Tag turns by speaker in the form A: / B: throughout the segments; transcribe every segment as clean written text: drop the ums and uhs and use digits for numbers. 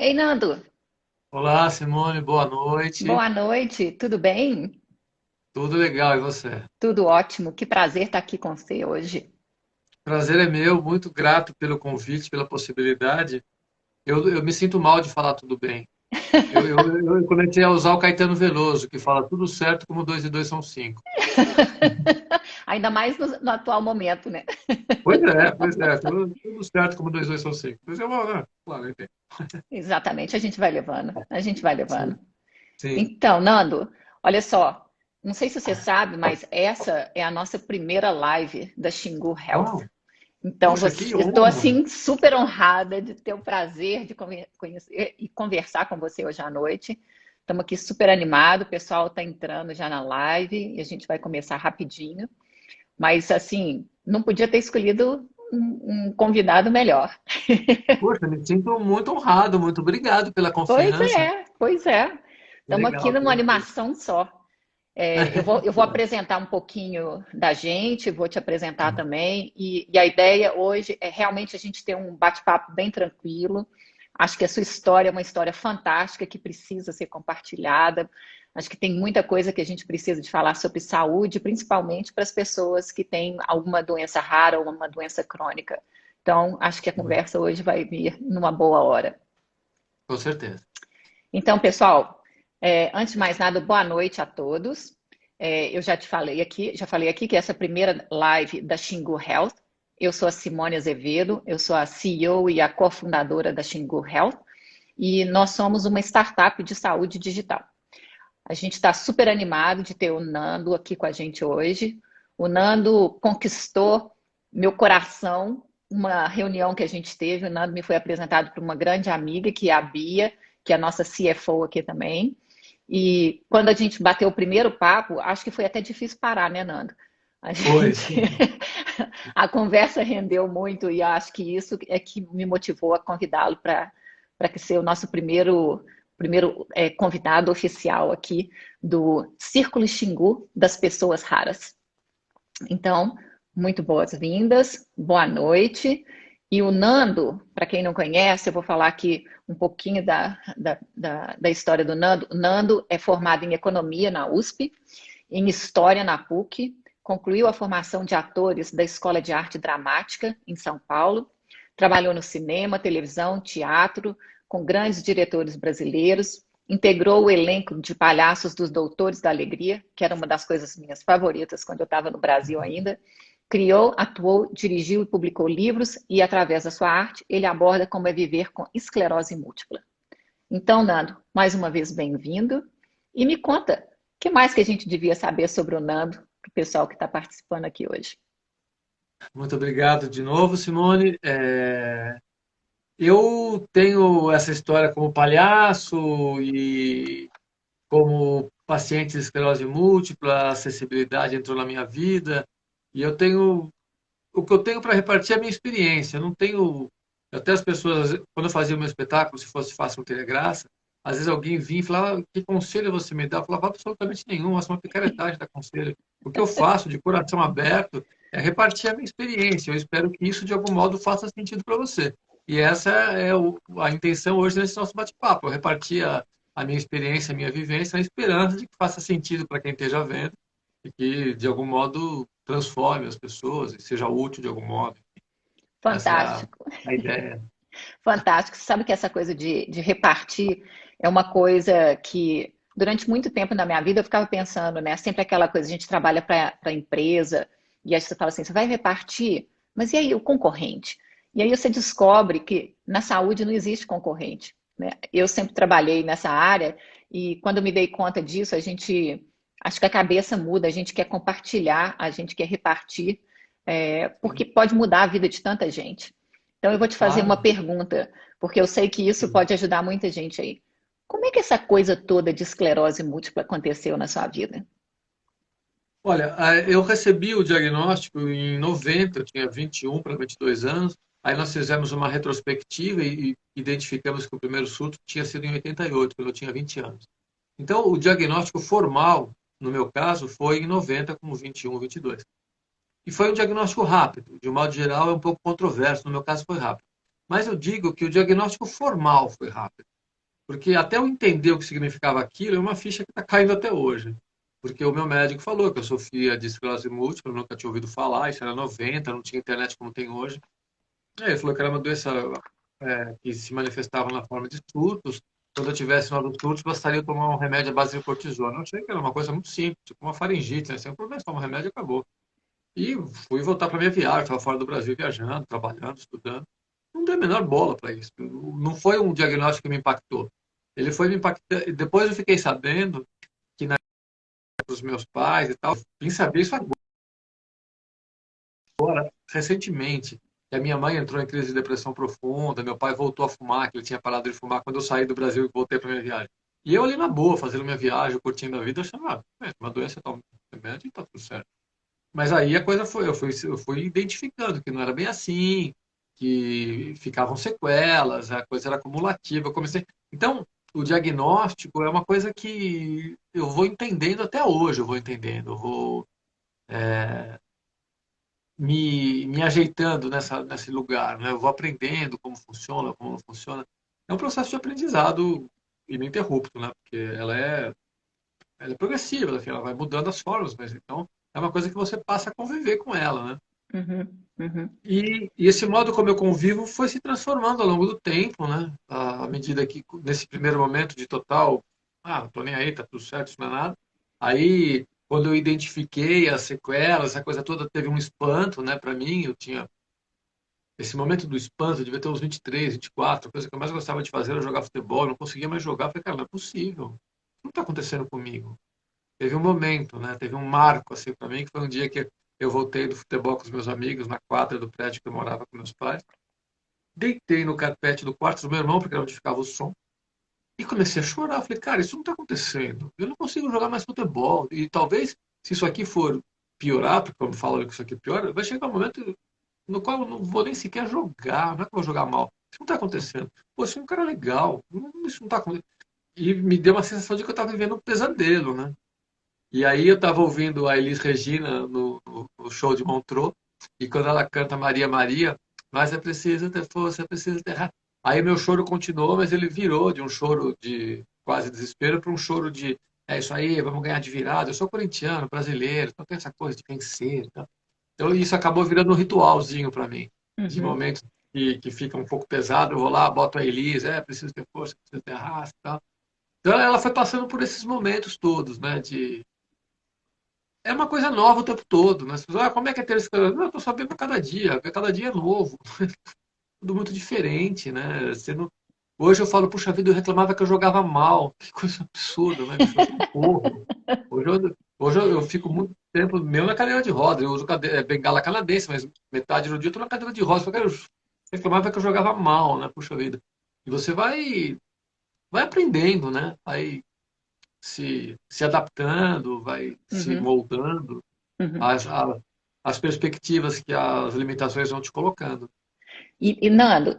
A: Ei, Nando,
B: Olá, Simone, boa noite.
A: boa noite, tudo bem?
B: Tudo legal, e você?
A: Tudo ótimo, que prazer estar aqui com você hoje.
B: Prazer é meu, muito grato pelo convite, pela possibilidade. Eu me sinto mal de falar tudo bem. Eu comecei a usar o Caetano Veloso, que fala tudo certo como dois e dois são cinco.
A: Ainda mais no atual momento, né?
B: Pois é, tudo certo como dois e dois são cinco. Mas eu vou, né? Claro, eu entendo.
A: Exatamente, a gente vai levando, a gente vai levando.
B: Sim, sim.
A: Então, Nando, olha só, não sei se você sabe, mas essa é a nossa primeira live da Xingu Health.
B: Uau,
A: Então,
B: puxa, que
A: estou
B: honra.
A: assim super honrada de ter o prazer de conhecer e conversar com você hoje à noite. Estamos aqui super animados, o pessoal está entrando já na live e a gente vai começar rapidinho. Mas, assim, não podia ter escolhido um convidado melhor.
B: Poxa, me sinto muito honrado, muito obrigado pela
A: Pois
B: confiança.
A: é, pois é.
B: Que
A: Estamos aqui
B: legal, que
A: numa
B: legal.
A: animação só. Eu vou apresentar um pouquinho da gente, vou te apresentar também. E a ideia hoje é realmente a gente ter um bate-papo bem tranquilo. Acho que a sua história é uma história fantástica que precisa ser compartilhada. Acho que tem muita coisa que a gente precisa de falar sobre saúde, principalmente para as pessoas que têm alguma doença rara ou uma doença crônica. Então, acho que a conversa hoje vai vir numa boa hora.
B: Com certeza.
A: Então, pessoal, antes de mais nada, boa noite a todos. Eu já falei aqui que essa é a primeira live da Xingu Health. Eu sou a Simone Azevedo, eu sou a CEO e a cofundadora da Xingu Health, e nós somos uma startup de saúde digital. A gente está super animado de ter o Nando aqui com a gente hoje. O Nando conquistou meu coração, uma reunião que a gente teve. O Nando me foi apresentado por uma grande amiga, que é a Bia, que é a nossa CFO aqui também. E quando a gente bateu o primeiro papo, acho que foi até difícil parar, né, Nando? A
B: Pois.
A: gente. A conversa rendeu muito e acho que isso é que me motivou a convidá-lo para ser o nosso primeiro convidado oficial aqui do Círculo Xingu das Pessoas Raras. Então, muito boas-vindas, boa noite. E o Nando, para quem não conhece, eu vou falar aqui um pouquinho da história do Nando. O Nando é formado em Economia na USP, em História na PUC, concluiu a formação de atores da Escola de Arte Dramática em São Paulo, trabalhou no cinema, televisão, teatro, com grandes diretores brasileiros, integrou o elenco de palhaços dos Doutores da Alegria, que era uma das coisas minhas favoritas quando eu estava no Brasil ainda. Criou, atuou, dirigiu e publicou livros e, através da sua arte, ele aborda como é viver com esclerose múltipla. Então, Nando, mais uma vez bem-vindo. E me conta, o que mais que a gente devia saber sobre o Nando, para o pessoal que está participando aqui hoje?
B: Muito obrigado de novo, Simone. Eu tenho essa história como palhaço e como paciente de esclerose múltipla, a acessibilidade entrou na minha vida e eu tenho o que eu tenho para repartir é a minha experiência. Eu não tenho até as pessoas quando eu fazia o meu espetáculo, se fosse fácil não teria graça. Às vezes alguém vinha e falava: "Que conselho você me dá?" Eu falava: "Absolutamente nenhum, essa é uma picaretagem da conselho. O que eu faço de coração aberto é repartir a minha experiência. Eu espero que isso de algum modo faça sentido para você." E essa é a intenção hoje nesse nosso bate-papo, eu repartir a minha experiência, a minha vivência, na esperança de que faça sentido para quem esteja vendo e que, de algum modo, transforme as pessoas e seja útil de algum modo. Essa é
A: Fantástico,
B: a ideia.
A: fantástico. Você sabe que essa coisa de repartir é uma coisa que, durante muito tempo na minha vida, eu ficava pensando, né? Sempre aquela coisa, a gente trabalha para a empresa, e aí você fala assim, você vai repartir, mas e aí o concorrente? E aí você descobre que na saúde não existe concorrente, né? Eu sempre trabalhei nessa área, e quando eu me dei conta disso, acho que a cabeça muda, a gente quer compartilhar, a gente quer repartir, porque pode mudar a vida de tanta gente. Então, eu vou te fazer uma
B: Claro.
A: pergunta, porque eu sei que isso pode ajudar muita gente aí. Como é que essa coisa toda de esclerose múltipla aconteceu na sua vida?
B: Olha, eu recebi o diagnóstico em 90, eu tinha 21 para 22 anos. Aí nós fizemos uma retrospectiva e identificamos que o primeiro surto tinha sido em 88, quando eu tinha 20 anos. Então, o diagnóstico formal, no meu caso, foi em 90, com 21, 22. E foi um diagnóstico rápido, de um modo geral é um pouco controverso, no meu caso foi rápido. Mas eu digo que o diagnóstico formal foi rápido. Porque até eu entender o que significava aquilo, é uma ficha que está caindo até hoje. Porque o meu médico falou que eu sofria de esclerose múltipla, eu nunca tinha ouvido falar, isso era 90, não tinha internet como tem hoje. Aí ele falou que era uma doença que se manifestava na forma de surtos. Quando eu tivesse novos surtos, bastaria eu tomar um remédio à base de cortisona. Eu achei que era uma coisa muito simples, tipo uma faringite, né? Sem problema, toma um remédio e acabou. E fui voltar para minha viagem, estava fora do Brasil viajando, trabalhando, estudando. Não dei a menor bola para isso. Não foi um diagnóstico que me impactou. Ele foi me impactando. Depois eu fiquei sabendo que na época dos meus pais e tal, vim saber isso agora, recentemente. Que a minha mãe entrou em crise de depressão profunda, meu pai voltou a fumar, que ele tinha parado de fumar quando eu saí do Brasil e voltei para minha viagem. E eu ali na boa, fazendo minha viagem, curtindo a vida, achando, uma doença tá um remédio e tá tudo certo. Mas aí a coisa foi, eu fui identificando que não era bem assim, que ficavam sequelas, a coisa era acumulativa. Eu comecei. Então, o diagnóstico é uma coisa que eu vou entendendo até hoje, eu vou entendendo, eu vou me ajeitando nesse lugar, né? Eu vou aprendendo como não funciona. É um processo de aprendizado ininterrupto, né? Porque ela é progressiva, enfim, ela vai mudando as formas, mas então é uma coisa que você passa a conviver com ela, né?
A: Uhum, uhum,
B: E esse modo como eu convivo foi se transformando ao longo do tempo, né? À medida que, nesse primeiro momento de total, não tô nem aí, tá tudo certo, isso não é nada. Aí, quando eu identifiquei as sequelas, essa coisa toda teve um espanto, né, para mim. Eu tinha esse momento do espanto, eu devia ter uns 23, 24. A coisa que eu mais gostava de fazer era jogar futebol, eu não conseguia mais jogar. Eu falei, cara, não é possível. Não está acontecendo comigo. Teve um momento, né? Teve um marco assim para mim, que foi um dia que eu voltei do futebol com os meus amigos na quadra do prédio que eu morava com meus pais. Deitei no carpete do quarto do meu irmão, porque era onde ficava o som, e comecei a chorar. Falei, cara, isso não está acontecendo. Eu não consigo jogar mais futebol. E talvez, se isso aqui for piorar, porque quando falam que isso aqui piora, vai chegar um momento no qual eu não vou nem sequer jogar. Não é que eu vou jogar mal. Isso não está acontecendo. Pô, eu sou um cara legal. Isso não está acontecendo. E me deu uma sensação de que eu estava vivendo um pesadelo, né? E aí eu estava ouvindo a Elis Regina no show de Montreux, e quando ela canta Maria Maria, mas é preciso ter força, é preciso ter raça. Aí meu choro continuou, mas ele virou de um choro de quase desespero para um choro de é isso aí, vamos ganhar de virada. Eu sou corintiano, brasileiro, então tem essa coisa de vencer. Então isso acabou virando um ritualzinho para mim, de
A: uhum.
B: momentos que fica um pouco pesado, eu vou lá, boto a Elis, preciso ter força, preciso ter raça e tal. Então ela foi passando por esses momentos todos, né, de é uma coisa nova o tempo todo, né? As pessoas, como é que é ter esse cara? Não, eu tô sabendo a cada dia é novo, tudo muito diferente, né? Você não... Hoje eu falo, puxa vida, eu reclamava que eu jogava mal, que coisa absurda, né, bicho? Eu sou um porro. Hoje eu fico muito tempo meu na cadeira de rodas, eu uso bengala canadense, mas metade do dia eu tô na cadeira de rodas, porque eu reclamava que eu jogava mal, né? Puxa vida. E você vai aprendendo, né? Vai se adaptando, vai se
A: Uhum,
B: moldando
A: uhum.
B: as perspectivas que as limitações vão te colocando.
A: Nando,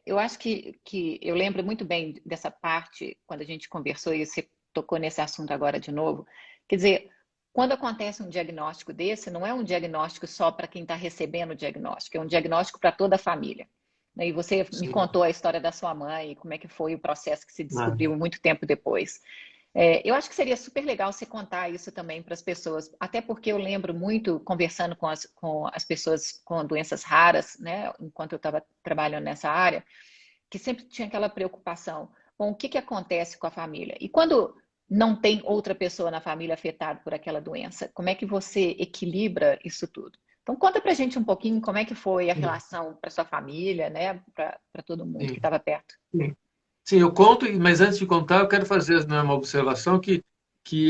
A: eu acho que eu lembro muito bem dessa parte, quando a gente conversou e você tocou nesse assunto agora de novo. Quer dizer, quando acontece um diagnóstico desse, não é um diagnóstico só para quem está recebendo o diagnóstico, é um diagnóstico para toda a família. Né? E você me
B: Sim.
A: contou a história da sua mãe, como é que foi o processo que se
B: É.
A: descobriu muito tempo depois. Eu acho que seria super legal você contar isso também para as pessoas, até porque eu lembro muito, conversando com as pessoas com doenças raras, né, enquanto eu estava trabalhando nessa área, que sempre tinha aquela preocupação com o que, que acontece com a família. E quando não tem outra pessoa na família afetada por aquela doença, como é que você equilibra isso tudo? Então, conta para a gente um pouquinho como é que foi a
B: Sim,
A: relação para sua família, né, para todo mundo que
B: sim,
A: estava perto.
B: sim. Sim, eu conto, mas antes de contar, eu quero fazer, né, uma observação que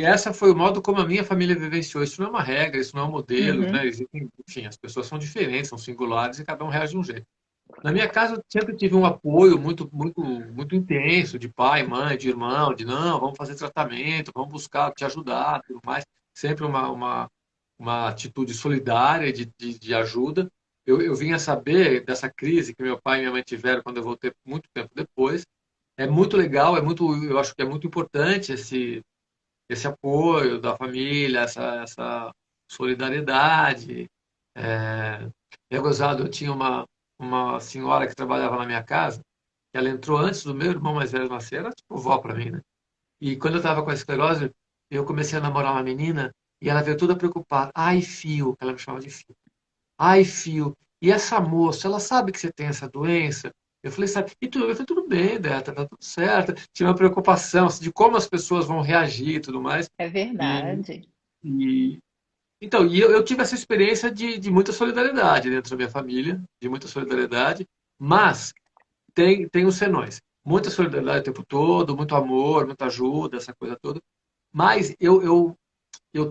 B: essa foi o modo como a minha família vivenciou. Isso não é uma regra, isso não é um modelo, né?
A: Uhum,
B: Enfim, as pessoas são diferentes, são singulares e cada um reage de um jeito. Na minha casa, eu sempre tive um apoio muito, muito, muito intenso de pai, mãe, de irmão, de não, vamos fazer tratamento, vamos buscar te ajudar, tudo mais. Sempre uma atitude solidária de ajuda. Eu vim a saber dessa crise que meu pai e minha mãe tiveram quando eu voltei muito tempo depois. É muito legal, eu acho que é muito importante esse apoio da família, essa solidariedade. É gozado, eu tinha uma senhora que trabalhava na minha casa, Ela entrou antes do meu irmão mais velho nascer, era tipo vó para mim, né? E quando eu estava com a esclerose, eu comecei a namorar uma menina e ela veio toda preocupada. Ai, Fio, ela me chamava de Fio. Ai, Fio, e essa moça, ela sabe que você tem essa doença? Eu falei, sabe? E tudo, eu falei, tudo bem, Deta, tá tudo certo. Tinha uma preocupação assim, de como as pessoas vão reagir e tudo mais.
A: É
B: E,
A: verdade.
B: e então, eu tive essa experiência de muita solidariedade dentro da minha família, de muita solidariedade, mas tem os senões. Muita solidariedade o tempo todo, muito amor, muita ajuda, essa coisa toda. Mas eu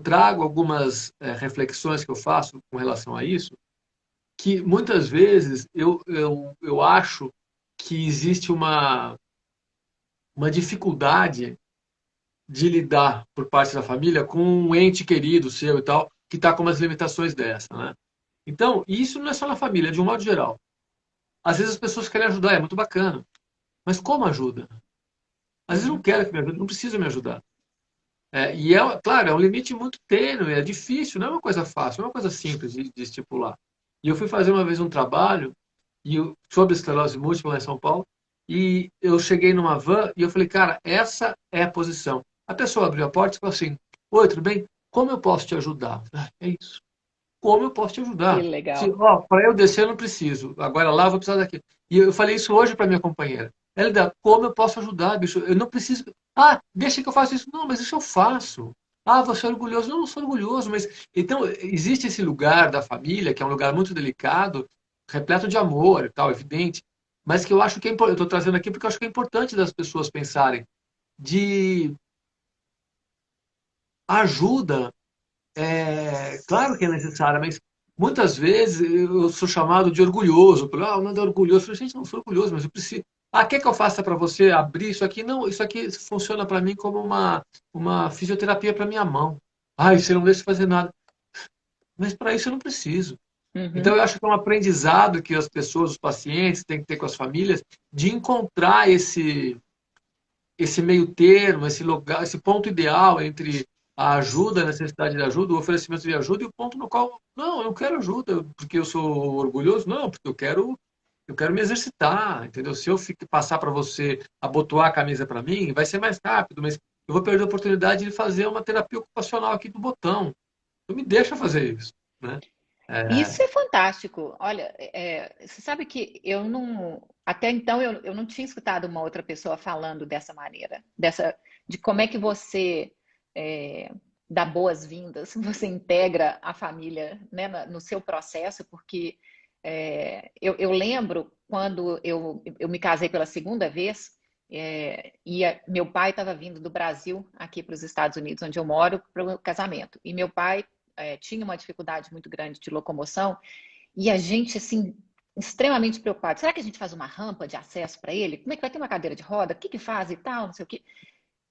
B: trago algumas reflexões que eu faço com relação a isso, que muitas vezes eu acho que existe uma dificuldade de lidar por parte da família com um ente querido seu e tal, que está com umas limitações dessa, né? Então, isso não é só na família, é de um modo geral. Às vezes as pessoas querem ajudar, é muito bacana. Mas como ajuda? Às vezes não
A: Uhum.
B: quero que me ajude, não precisa me ajudar. Claro, é um limite muito tênue, é difícil, não é uma coisa fácil, não é uma coisa simples de estipular. E eu fui fazer uma vez um trabalho sobre esclerose múltipla lá em São Paulo, e eu cheguei numa van e eu falei, cara, essa é a posição. A pessoa abriu a porta e falou assim, oi, tudo bem? Como eu posso te ajudar? É isso. Como eu posso te
A: Que
B: ajudar? Se,
A: legal.
B: ó, para eu descer eu não preciso. Agora lá eu vou precisar daqui. E eu falei isso hoje para minha companheira. Ela dá, como eu posso ajudar, bicho? Eu não preciso. Ah, deixa que eu faça isso. Não, mas isso eu faço. Ah, você é orgulhoso. Não, não sou orgulhoso, mas então existe esse lugar da família, que é um lugar muito delicado, repleto de amor e tal, evidente, mas que eu acho que é importante. Eu estou trazendo aqui porque eu acho que é importante das pessoas pensarem de ajuda. Claro que é necessária, mas muitas vezes eu sou chamado de orgulhoso. O Nando é orgulhoso. Eu falei, gente, não sou orgulhoso, mas eu preciso. Ah, quer que eu faça para você abrir isso aqui? Não, isso aqui funciona para mim como uma fisioterapia para minha mão. Ah, você não deixa eu fazer nada. Mas para isso eu não preciso. Então,
A: Uhum.
B: eu acho que é um aprendizado que as pessoas, os pacientes, têm que ter com as famílias, de encontrar esse meio termo, esse lugar, esse ponto ideal entre a ajuda, a necessidade de ajuda, o oferecimento de ajuda e o ponto no qual, não, eu não quero ajuda porque eu sou orgulhoso, não, porque eu quero me exercitar, entendeu? Se eu passar para você abotoar a camisa para mim, vai ser mais rápido, mas eu vou perder a oportunidade de fazer uma terapia ocupacional aqui do botão. Então me deixa fazer isso, né?
A: Isso é fantástico. Olha, você sabe que eu não, até então eu não tinha escutado uma outra pessoa falando dessa maneira, de como é que você é, dá boas-vindas, você integra a família, né, no seu processo, porque eu lembro quando eu me casei pela segunda vez, meu pai estava vindo do Brasil aqui para os Estados Unidos, onde eu moro, para o casamento. E meu pai tinha uma dificuldade muito grande de locomoção e a gente, assim, extremamente preocupado. Será que a gente faz uma rampa de acesso para ele? Como é que vai ter uma cadeira de roda? O que que faz e tal, não sei o quê.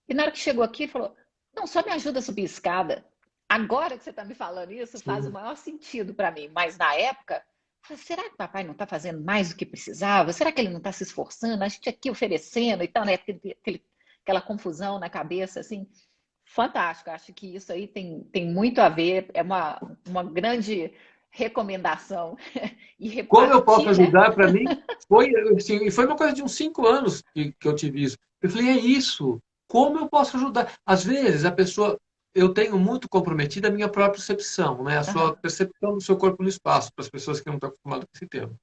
A: E na hora que chegou aqui, ele falou: não, só me ajuda a subir a escada. Agora que você está me falando isso, faz o
B: Sim.
A: maior sentido para mim. Mas na época, eu falei, será que o papai não está fazendo mais do que precisava? Será que ele não está se esforçando? A gente aqui oferecendo e tal, né? Aquela confusão na cabeça, assim. Fantástico, acho que isso aí tem muito a ver, é uma grande recomendação e
B: Como eu posso
A: repartir, né?
B: ajudar para mim? Foi, assim, e foi uma coisa de uns 5 anos que eu tive isso. Eu falei, é isso. Como eu posso ajudar? Às vezes, a pessoa, eu tenho muito comprometida a minha própria percepção, né? A sua
A: Aham.
B: percepção do seu corpo no espaço, para as pessoas que não estão acostumadas com esse termo.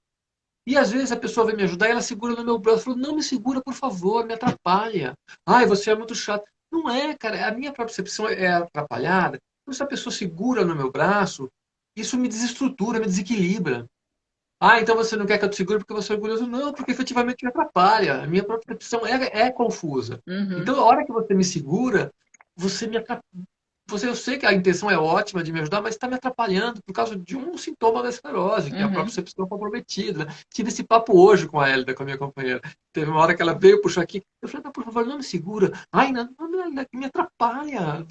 B: E às vezes a pessoa vem me ajudar e ela segura no meu braço, falou, não me segura, por favor, me atrapalha. Ai, você é muito chato. Não é, cara, a minha própria percepção é atrapalhada. Então, se a pessoa segura no meu braço, isso me desestrutura, me desequilibra. Ah, então você não quer que eu te segure porque você é orgulhoso? Não, porque efetivamente me atrapalha. A minha própria percepção é confusa.
A: Uhum.
B: Então, a hora que você me segura, você me atrapalha. Eu sei que a intenção é ótima de me ajudar, mas está me atrapalhando por causa de um sintoma da esclerose, que é a própria
A: Uhum.
B: percepção comprometida. Né? Tive esse papo hoje com a Hélida, com a minha companheira. Teve uma hora que ela veio puxar aqui. Eu falei, não, por favor, não me segura. Ai, não, não, não, não, me atrapalha.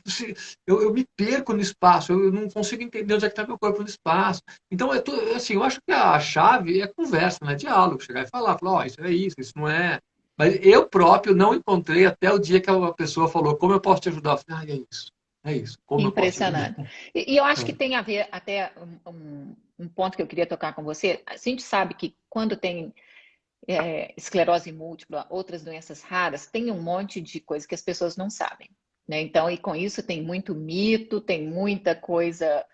B: Eu me perco no espaço, eu não consigo entender onde é que está meu corpo no espaço. Então, assim, eu acho que a chave é conversa, né? Diálogo, chegar e falar, ó, isso não é. Mas eu próprio não encontrei até o dia que a pessoa falou, como eu posso te ajudar? Eu falei, é isso. É isso. Como eu posso te ajudar?
A: Impressionante. E eu acho que
B: É.
A: tem a ver até um ponto que eu queria tocar com você. A gente sabe que quando tem esclerose múltipla, outras doenças raras, tem um monte de coisa que as pessoas não sabem, né? Então, e com isso tem muito mito, tem muita coisa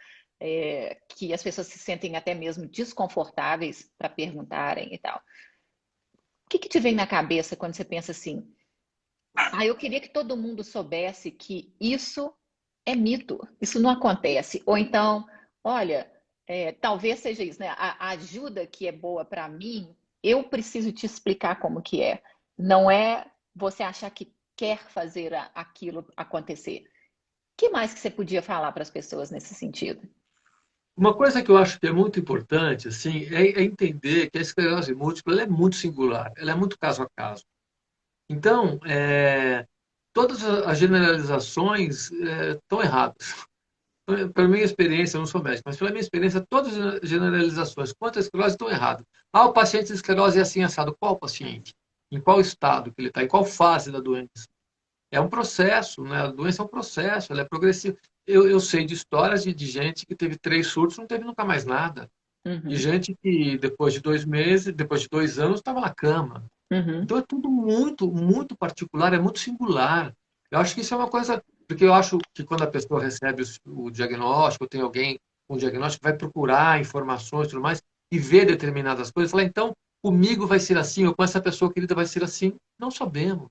A: que as pessoas se sentem até mesmo desconfortáveis para perguntarem e tal. O que te vem na cabeça quando você pensa assim, eu queria que todo mundo soubesse que isso é mito, isso não acontece. Ou então, olha, talvez seja isso, né? A ajuda que é boa para mim, eu preciso te explicar como que é. Não é você achar que quer fazer aquilo acontecer. O que mais que você podia falar para as pessoas nesse sentido?
B: Uma coisa que eu acho que é muito importante, assim, é entender que a esclerose múltipla ela é muito singular, ela é muito caso a caso. Então, todas as generalizações estão erradas. Pela minha experiência, eu não sou médico, mas pela minha experiência, todas as generalizações quanto à esclerose estão erradas. O paciente de esclerose é assim assado. Qual paciente? Em qual estado que ele está? Em qual fase da doença? É um processo, né? A doença é um processo, ela é progressiva. Eu sei de histórias de gente que teve 3 surtos, não teve nunca mais nada. E
A: Uhum,
B: gente que depois de 2 meses, depois de 2 anos, estava na cama.
A: uhum,
B: Então é tudo muito, muito particular, é muito singular. Eu acho que isso é uma coisa, porque eu acho que quando a pessoa recebe o diagnóstico, tem alguém com diagnóstico, vai procurar informações e tudo mais, e ver determinadas coisas, fala, então, comigo vai ser assim, ou com essa pessoa querida vai ser assim. Não sabemos.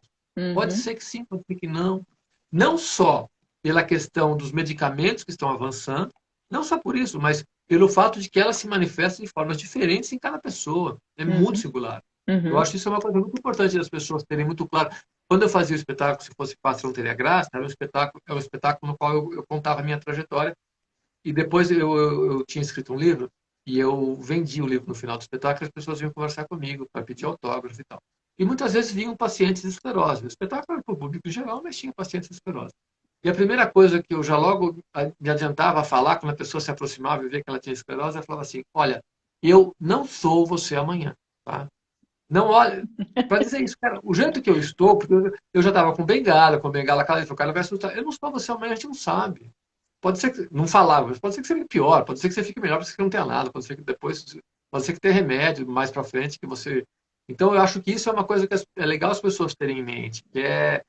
B: Pode
A: uhum,
B: ser que sim, pode ser que não. Não só pela questão dos medicamentos que estão avançando, não só por isso, mas pelo fato de que ela se manifesta de formas diferentes em cada pessoa. É muito
A: uhum,
B: singular. Eu
A: uhum,
B: acho isso é uma coisa muito importante das pessoas terem muito claro. Quando eu fazia o espetáculo, se fosse fácil não teria graça, é um espetáculo no qual eu contava a minha trajetória e depois eu tinha escrito um livro e eu vendi o livro no final do espetáculo e as pessoas vinham conversar comigo para pedir autógrafo e tal. E muitas vezes vinham pacientes de esclerose. O espetáculo era para o público em geral, mas tinha pacientes de esclerose. E a primeira coisa que eu já logo me adiantava a falar, quando a pessoa se aproximava e via que ela tinha esclerose, ela falava assim: Olha, eu não sou você amanhã, tá? Não olha. Para dizer isso, cara, o jeito que eu estou, porque eu já estava com bengala, cara, o cara vai assustar. Eu não sou você amanhã, a gente não sabe. Pode ser que, não falava, mas pode ser que você fique pior, pode ser que você fique melhor, pode ser que não tenha nada, pode ser que depois, pode ser que tenha remédio mais para frente que você. Então, eu acho que isso é uma coisa que é legal as pessoas terem em mente, que é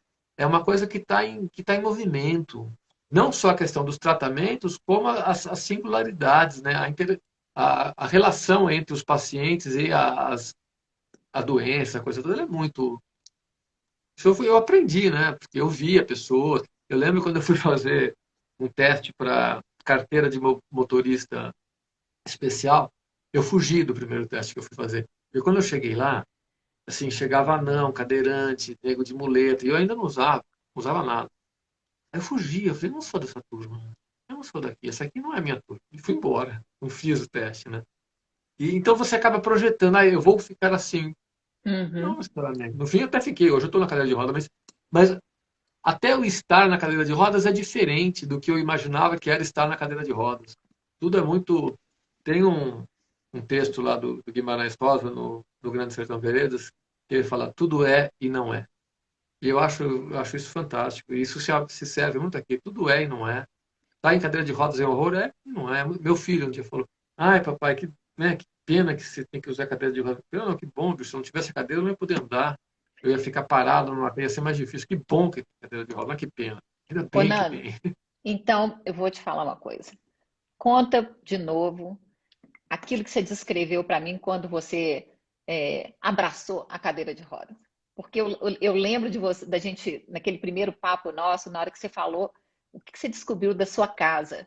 B: uma coisa que tá em movimento. Não só a questão dos tratamentos, como as singularidades, né? A relação entre os pacientes e a doença, a coisa toda, ela é muito. Eu aprendi, né? Porque eu vi a pessoa. Eu lembro quando eu fui fazer um teste para carteira de motorista especial, eu fugi do primeiro teste que eu fui fazer. E quando eu cheguei lá, assim, chegava anão, cadeirante, nego de muleta, e eu ainda não usava nada. Aí eu fugi, eu falei, não sou dessa turma, eu não sou daqui, essa aqui não é a minha turma. E fui embora, não fiz o teste, né? E então você acaba projetando, eu vou ficar assim. Não
A: uhum.
B: necessariamente. No fim, eu até fiquei, hoje eu estou na cadeira de rodas, mas até o estar na cadeira de rodas é diferente do que eu imaginava que era estar na cadeira de rodas. Tudo é muito. Tem um texto lá do Guimarães Rosa, no Grande Sertão Veredas, que ele fala: tudo é e não é. E eu acho isso fantástico. E isso se serve muito aqui. Tudo é e não é. Tá em cadeira de rodas é horror? É e não é. Meu filho um dia falou: ai, papai, que pena que você tem que usar cadeira de rodas. Eu, não, que bom, bicho. Se eu não tivesse cadeira, eu não ia poder andar. Eu ia ficar parado numa ia ser mais difícil. Que bom que tem cadeira de rodas, mas que pena. Ainda
A: Ô,
B: bem que
A: Nando,
B: tem.
A: então eu vou te falar uma coisa. Conta de novo aquilo que você descreveu para mim quando você abraçou a cadeira de rodas. Porque eu lembro de você, da gente, naquele primeiro papo nosso, na hora que você falou o que você descobriu da sua casa.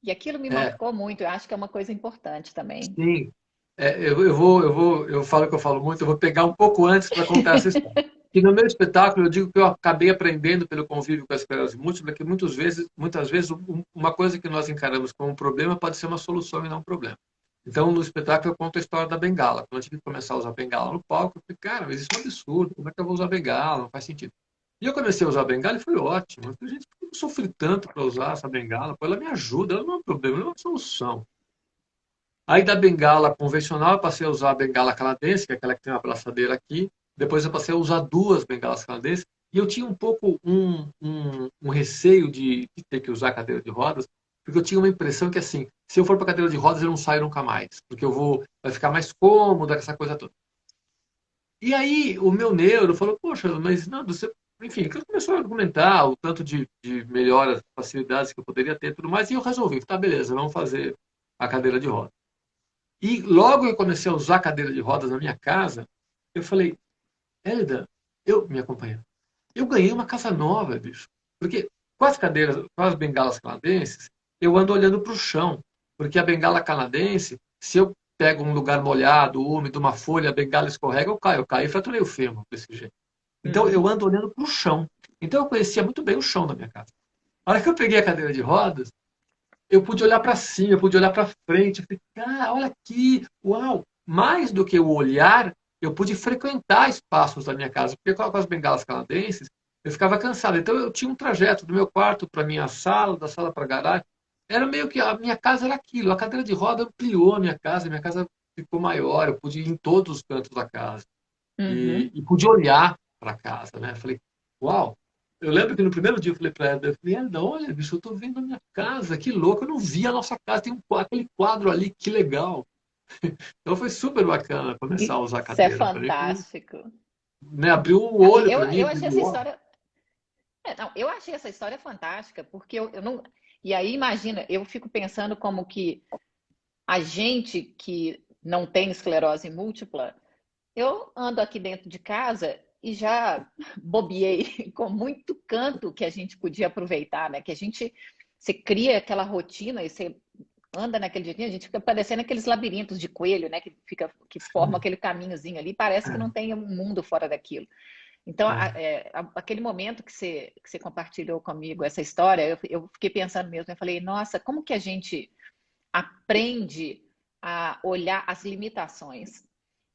A: E aquilo me
B: É,
A: marcou muito, eu acho que é uma coisa importante também.
B: sim. Eu falo que eu falo muito, eu vou pegar um pouco antes para contar essa história. E no meu espetáculo, eu digo que eu acabei aprendendo pelo convívio com a esclerose múltipla que muitas vezes, uma coisa que nós encaramos como um problema pode ser uma solução e não um problema. Então, no espetáculo, eu conto a história da bengala. Quando eu tive que começar a usar bengala no palco, eu falei, cara, mas isso é um absurdo, como é que eu vou usar bengala? Não faz sentido. E eu comecei a usar a bengala e foi ótimo. Eu falei, gente, por que eu sofri tanto para usar essa bengala? Pô, ela me ajuda, ela não é um problema, ela é uma solução. Aí da bengala convencional, eu passei a usar a bengala canadense, que é aquela que tem uma abraçadeira aqui. Depois eu passei a usar 2 bengalas canadenses. E eu tinha um pouco um receio de ter que usar cadeira de rodas, porque eu tinha uma impressão que, assim, se eu for para cadeira de rodas, eu não saio nunca mais. Porque vai ficar mais cômodo, essa coisa toda. E aí o meu neuro falou, poxa, mas não, você... Enfim, ele começou a argumentar o tanto de melhoras, facilidades que eu poderia ter e tudo mais, e eu resolvi, tá, beleza, vamos fazer a cadeira de rodas. E logo que eu comecei a usar a cadeira de rodas na minha casa, eu falei, Hélida, minha companheira, eu ganhei uma casa nova, bicho. Porque com as cadeiras, com as bengalas canadenses, eu ando olhando para o chão. Porque a bengala canadense, se eu pego um lugar molhado, úmido, uma folha, a bengala escorrega, eu caio. Eu caí e fraturei o fêmur desse jeito. Então eu
A: Uhum.
B: ando olhando para o chão. Então eu conhecia muito bem o chão da minha casa. A hora que eu peguei a cadeira de rodas, eu pude olhar para cima, eu pude olhar para frente. Eu falei, cara, olha aqui, uau! Mais do que o olhar, eu pude frequentar espaços da minha casa, porque com as bengalas canadenses, eu ficava cansado. Então eu tinha um trajeto do meu quarto para minha sala, da sala para a garagem. Era meio que a minha casa era aquilo. A cadeira de roda ampliou a minha casa ficou maior, eu pude ir em todos os cantos da casa
A: Uhum.
B: e pude olhar para casa, né? Falei, uau! Eu lembro que no primeiro dia eu falei para ela, eu falei, Elda, olha, bicho, eu tô vendo a minha casa, que louco, eu não vi a nossa casa, tem aquele quadro ali, que legal. Então foi super bacana começar a usar a
A: Isso é
B: cadeira. Para mim,
A: fantástico.
B: né, abriu o
A: Não,
B: olho
A: Eu,
B: para mim,
A: eu
B: eu falei,
A: achei essa
B: uau.
A: história. Não, eu achei essa história fantástica, porque eu não. E aí, imagina, eu fico pensando como que a gente que não tem esclerose múltipla, eu ando aqui dentro de casa e já bobiei com muito canto que a gente podia aproveitar, né? Que a gente você cria aquela rotina e você anda naquele jeitinho, a gente fica parecendo aqueles labirintos de coelho, né? Que forma aquele caminhozinho ali, parece que não tem um mundo fora daquilo. Então,
B: É,
A: aquele momento que você compartilhou comigo essa história, eu fiquei pensando mesmo, eu falei, nossa, como que a gente aprende a olhar as limitações?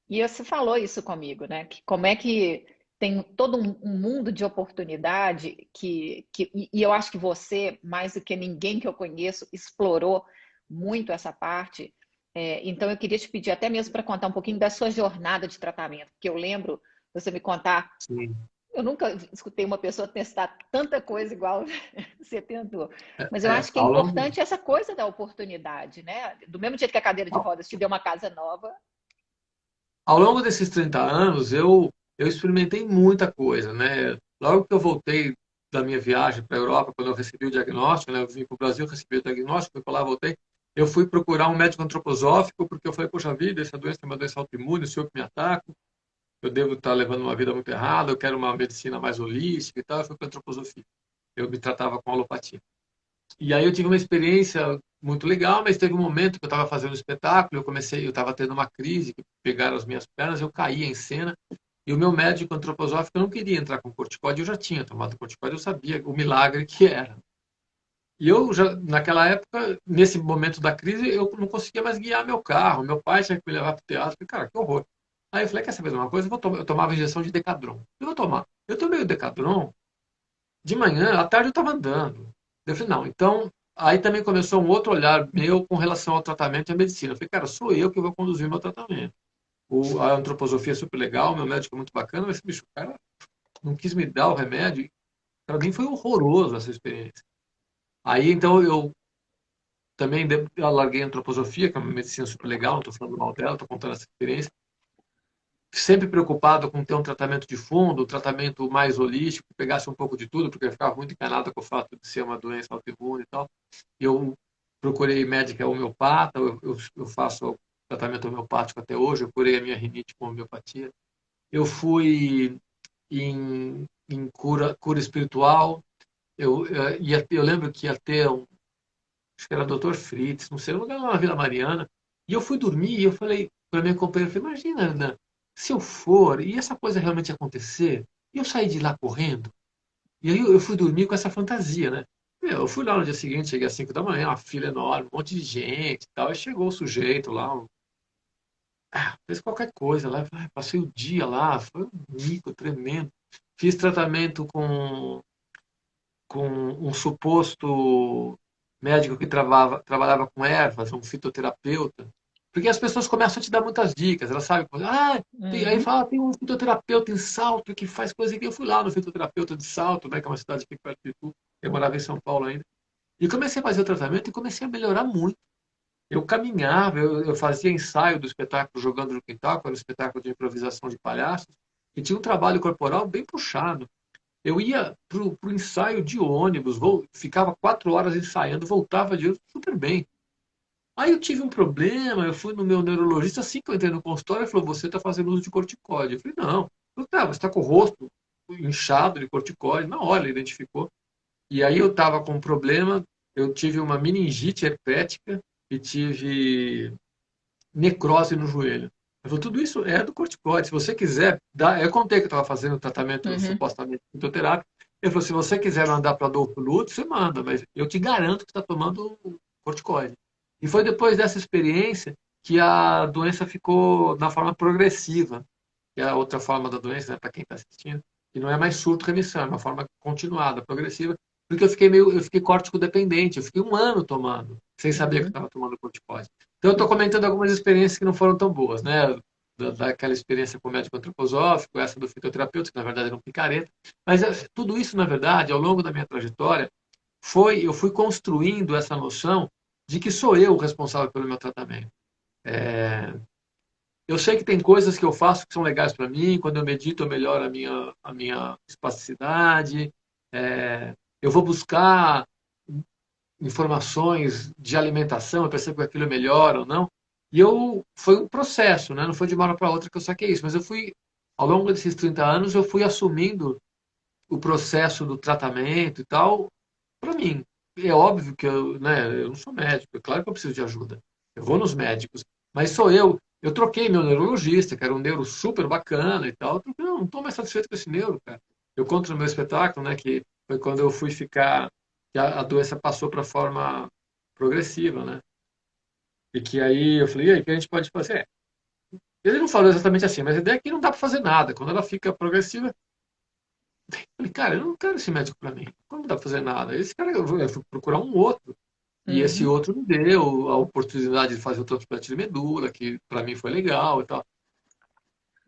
A: E você falou isso comigo, né? Que como é que tem todo um mundo de oportunidade e eu acho que você, mais do que ninguém que eu conheço, explorou muito essa parte. Então, eu queria te pedir até mesmo para contar um pouquinho da sua jornada de tratamento, porque eu lembro você me contar.
B: sim.
A: Eu nunca escutei uma pessoa testar tanta coisa igual você tentou. Mas eu acho que é
B: Ao longo,
A: importante essa coisa da oportunidade, né? Do mesmo jeito que a cadeira de rodas te deu uma casa nova.
B: Ao longo desses 30 anos, eu experimentei muita coisa, né? Logo que eu voltei da minha viagem para a Europa, quando eu recebi o diagnóstico, né? Eu vim para o Brasil, recebi o diagnóstico, fui para lá, voltei. Eu fui procurar um médico antroposófico, porque eu falei, poxa vida, essa doença é uma doença autoimune, sou eu que me ataco, eu devo estar levando uma vida muito errada, eu quero uma medicina mais holística e tal. Eu fui para a antroposofia. Eu me tratava com alopatia. E aí eu tive uma experiência muito legal, mas teve um momento que eu estava fazendo um espetáculo, eu estava tendo uma crise, que pegaram as minhas pernas, eu caí em cena, e o meu médico antroposófico não queria entrar com corticóide, eu já tinha tomado corticóide, eu sabia o milagre que era. E eu já, naquela época, nesse momento da crise, eu não conseguia mais guiar meu carro, meu pai tinha que me levar para o teatro, e, cara, que horror. Aí eu falei, quer saber de uma coisa? Eu tomava injeção de Decadron. Eu vou tomar. Eu tomei o Decadron, de manhã, à tarde eu estava andando. Eu falei, não, então, aí também começou um outro olhar meu com relação ao tratamento e à medicina. Eu falei, cara, sou eu que vou conduzir meu tratamento. A antroposofia é super legal, meu médico é muito bacana, mas, bicho, o cara não quis me dar o remédio. Para mim foi horroroso essa experiência. Aí, então, eu larguei a antroposofia, que é uma medicina super legal, não estou falando mal dela, estou contando essa experiência. Sempre preocupado com ter um tratamento de fundo, um tratamento mais holístico, que pegasse um pouco de tudo, porque eu ficava muito encanado com o fato de ser uma doença autoimune e tal. Eu procurei médica homeopata, eu faço tratamento homeopático até hoje, eu curei a minha rinite com homeopatia. Eu fui em cura espiritual, eu lembro que ia ter acho que era Dr. Fritz, não sei, um lugar lá na Vila Mariana, e eu fui dormir e eu falei para minha companheira, eu falei, imagina, Ana, se eu for e essa coisa realmente acontecer, e eu sair de lá correndo, e aí eu fui dormir com essa fantasia, né? Eu fui lá no dia seguinte, cheguei às 5 da manhã, uma fila enorme, um monte de gente e tal. Aí chegou o sujeito lá, fez qualquer coisa lá, passei o dia lá, foi um mico tremendo. Fiz tratamento com um suposto médico que trabalhava com ervas, um fitoterapeuta. Porque as pessoas começam a te dar muitas dicas, elas sabem, aí
A: Uhum.
B: fala, tem um fitoterapeuta em Salto que faz coisa que eu fui lá no fitoterapeuta de Salto, né, que é uma cidade aqui perto de Itu, eu morava em São Paulo ainda, e comecei a fazer o tratamento e comecei a melhorar muito. eu caminhava, eu fazia ensaio do espetáculo Jogando no Quintal, que era um espetáculo de improvisação de palhaços, e tinha um trabalho corporal bem puxado. Eu ia para o ensaio de ônibus, ficava 4 horas ensaiando, voltava de ônibus super bem. Aí eu tive um problema, eu fui no meu neurologista, assim que eu entrei no consultório, ele falou, você está fazendo uso de corticóide. Eu falei, não. Eu falei, tá, você está com o rosto inchado de corticóide. Na hora ele identificou. E aí eu estava com um problema, eu tive uma meningite herpética e tive necrose no joelho. Ele falou, tudo isso é do corticóide. Se você quiser, eu contei que eu estava fazendo tratamento
A: Uhum.
B: supostamente fitoterápico. Ele falou, se você quiser mandar para Adolfo Lutz, você manda, mas eu te garanto que está tomando corticóide. E foi depois dessa experiência que a doença ficou na forma progressiva, que é a outra forma da doença, né, para quem está assistindo, que não é mais surto-remissão, é uma forma continuada, progressiva, porque eu fiquei córtico dependente, eu fiquei um ano tomando, sem saber que eu
A: Uhum.
B: estava tomando corticóide. Então, eu estou
A: Uhum.
B: comentando algumas experiências que não foram tão boas, né? Daquela experiência com o médico antroposófico, essa do fitoterapeuta, que na verdade era um picareta. Mas tudo isso, na verdade, ao longo da minha trajetória, eu fui construindo essa noção de que sou eu o responsável pelo meu tratamento. Eu sei que tem coisas que eu faço que são legais para mim, quando eu medito eu melhoro a minha espasticidade, eu vou buscar informações de alimentação, eu percebo que aquilo melhora ou não. Foi um processo, né? Não foi de uma hora para outra que eu saquei isso, mas ao longo desses 30 anos, eu fui assumindo o processo do tratamento e tal, para mim. É óbvio que eu não sou médico, é claro que eu preciso de ajuda. Eu vou nos médicos, mas sou eu troquei meu neurologista, que era um neuro super bacana e tal. Eu não estou mais satisfeito com esse neuro, cara. Eu conto no meu espetáculo, né, que foi quando eu fui ficar, que a doença passou para a forma progressiva, né? E que aí eu falei, e aí, o que a gente pode fazer? Ele não falou exatamente assim, mas a ideia é que não dá para fazer nada. Quando ela fica progressiva, eu falei, cara, eu não quero esse médico para mim. Como não dá para fazer nada? Esse cara, eu fui procurar um outro. E esse
A: Uhum.
B: outro me deu a oportunidade de fazer o transplante de medula, que para mim foi legal e tal.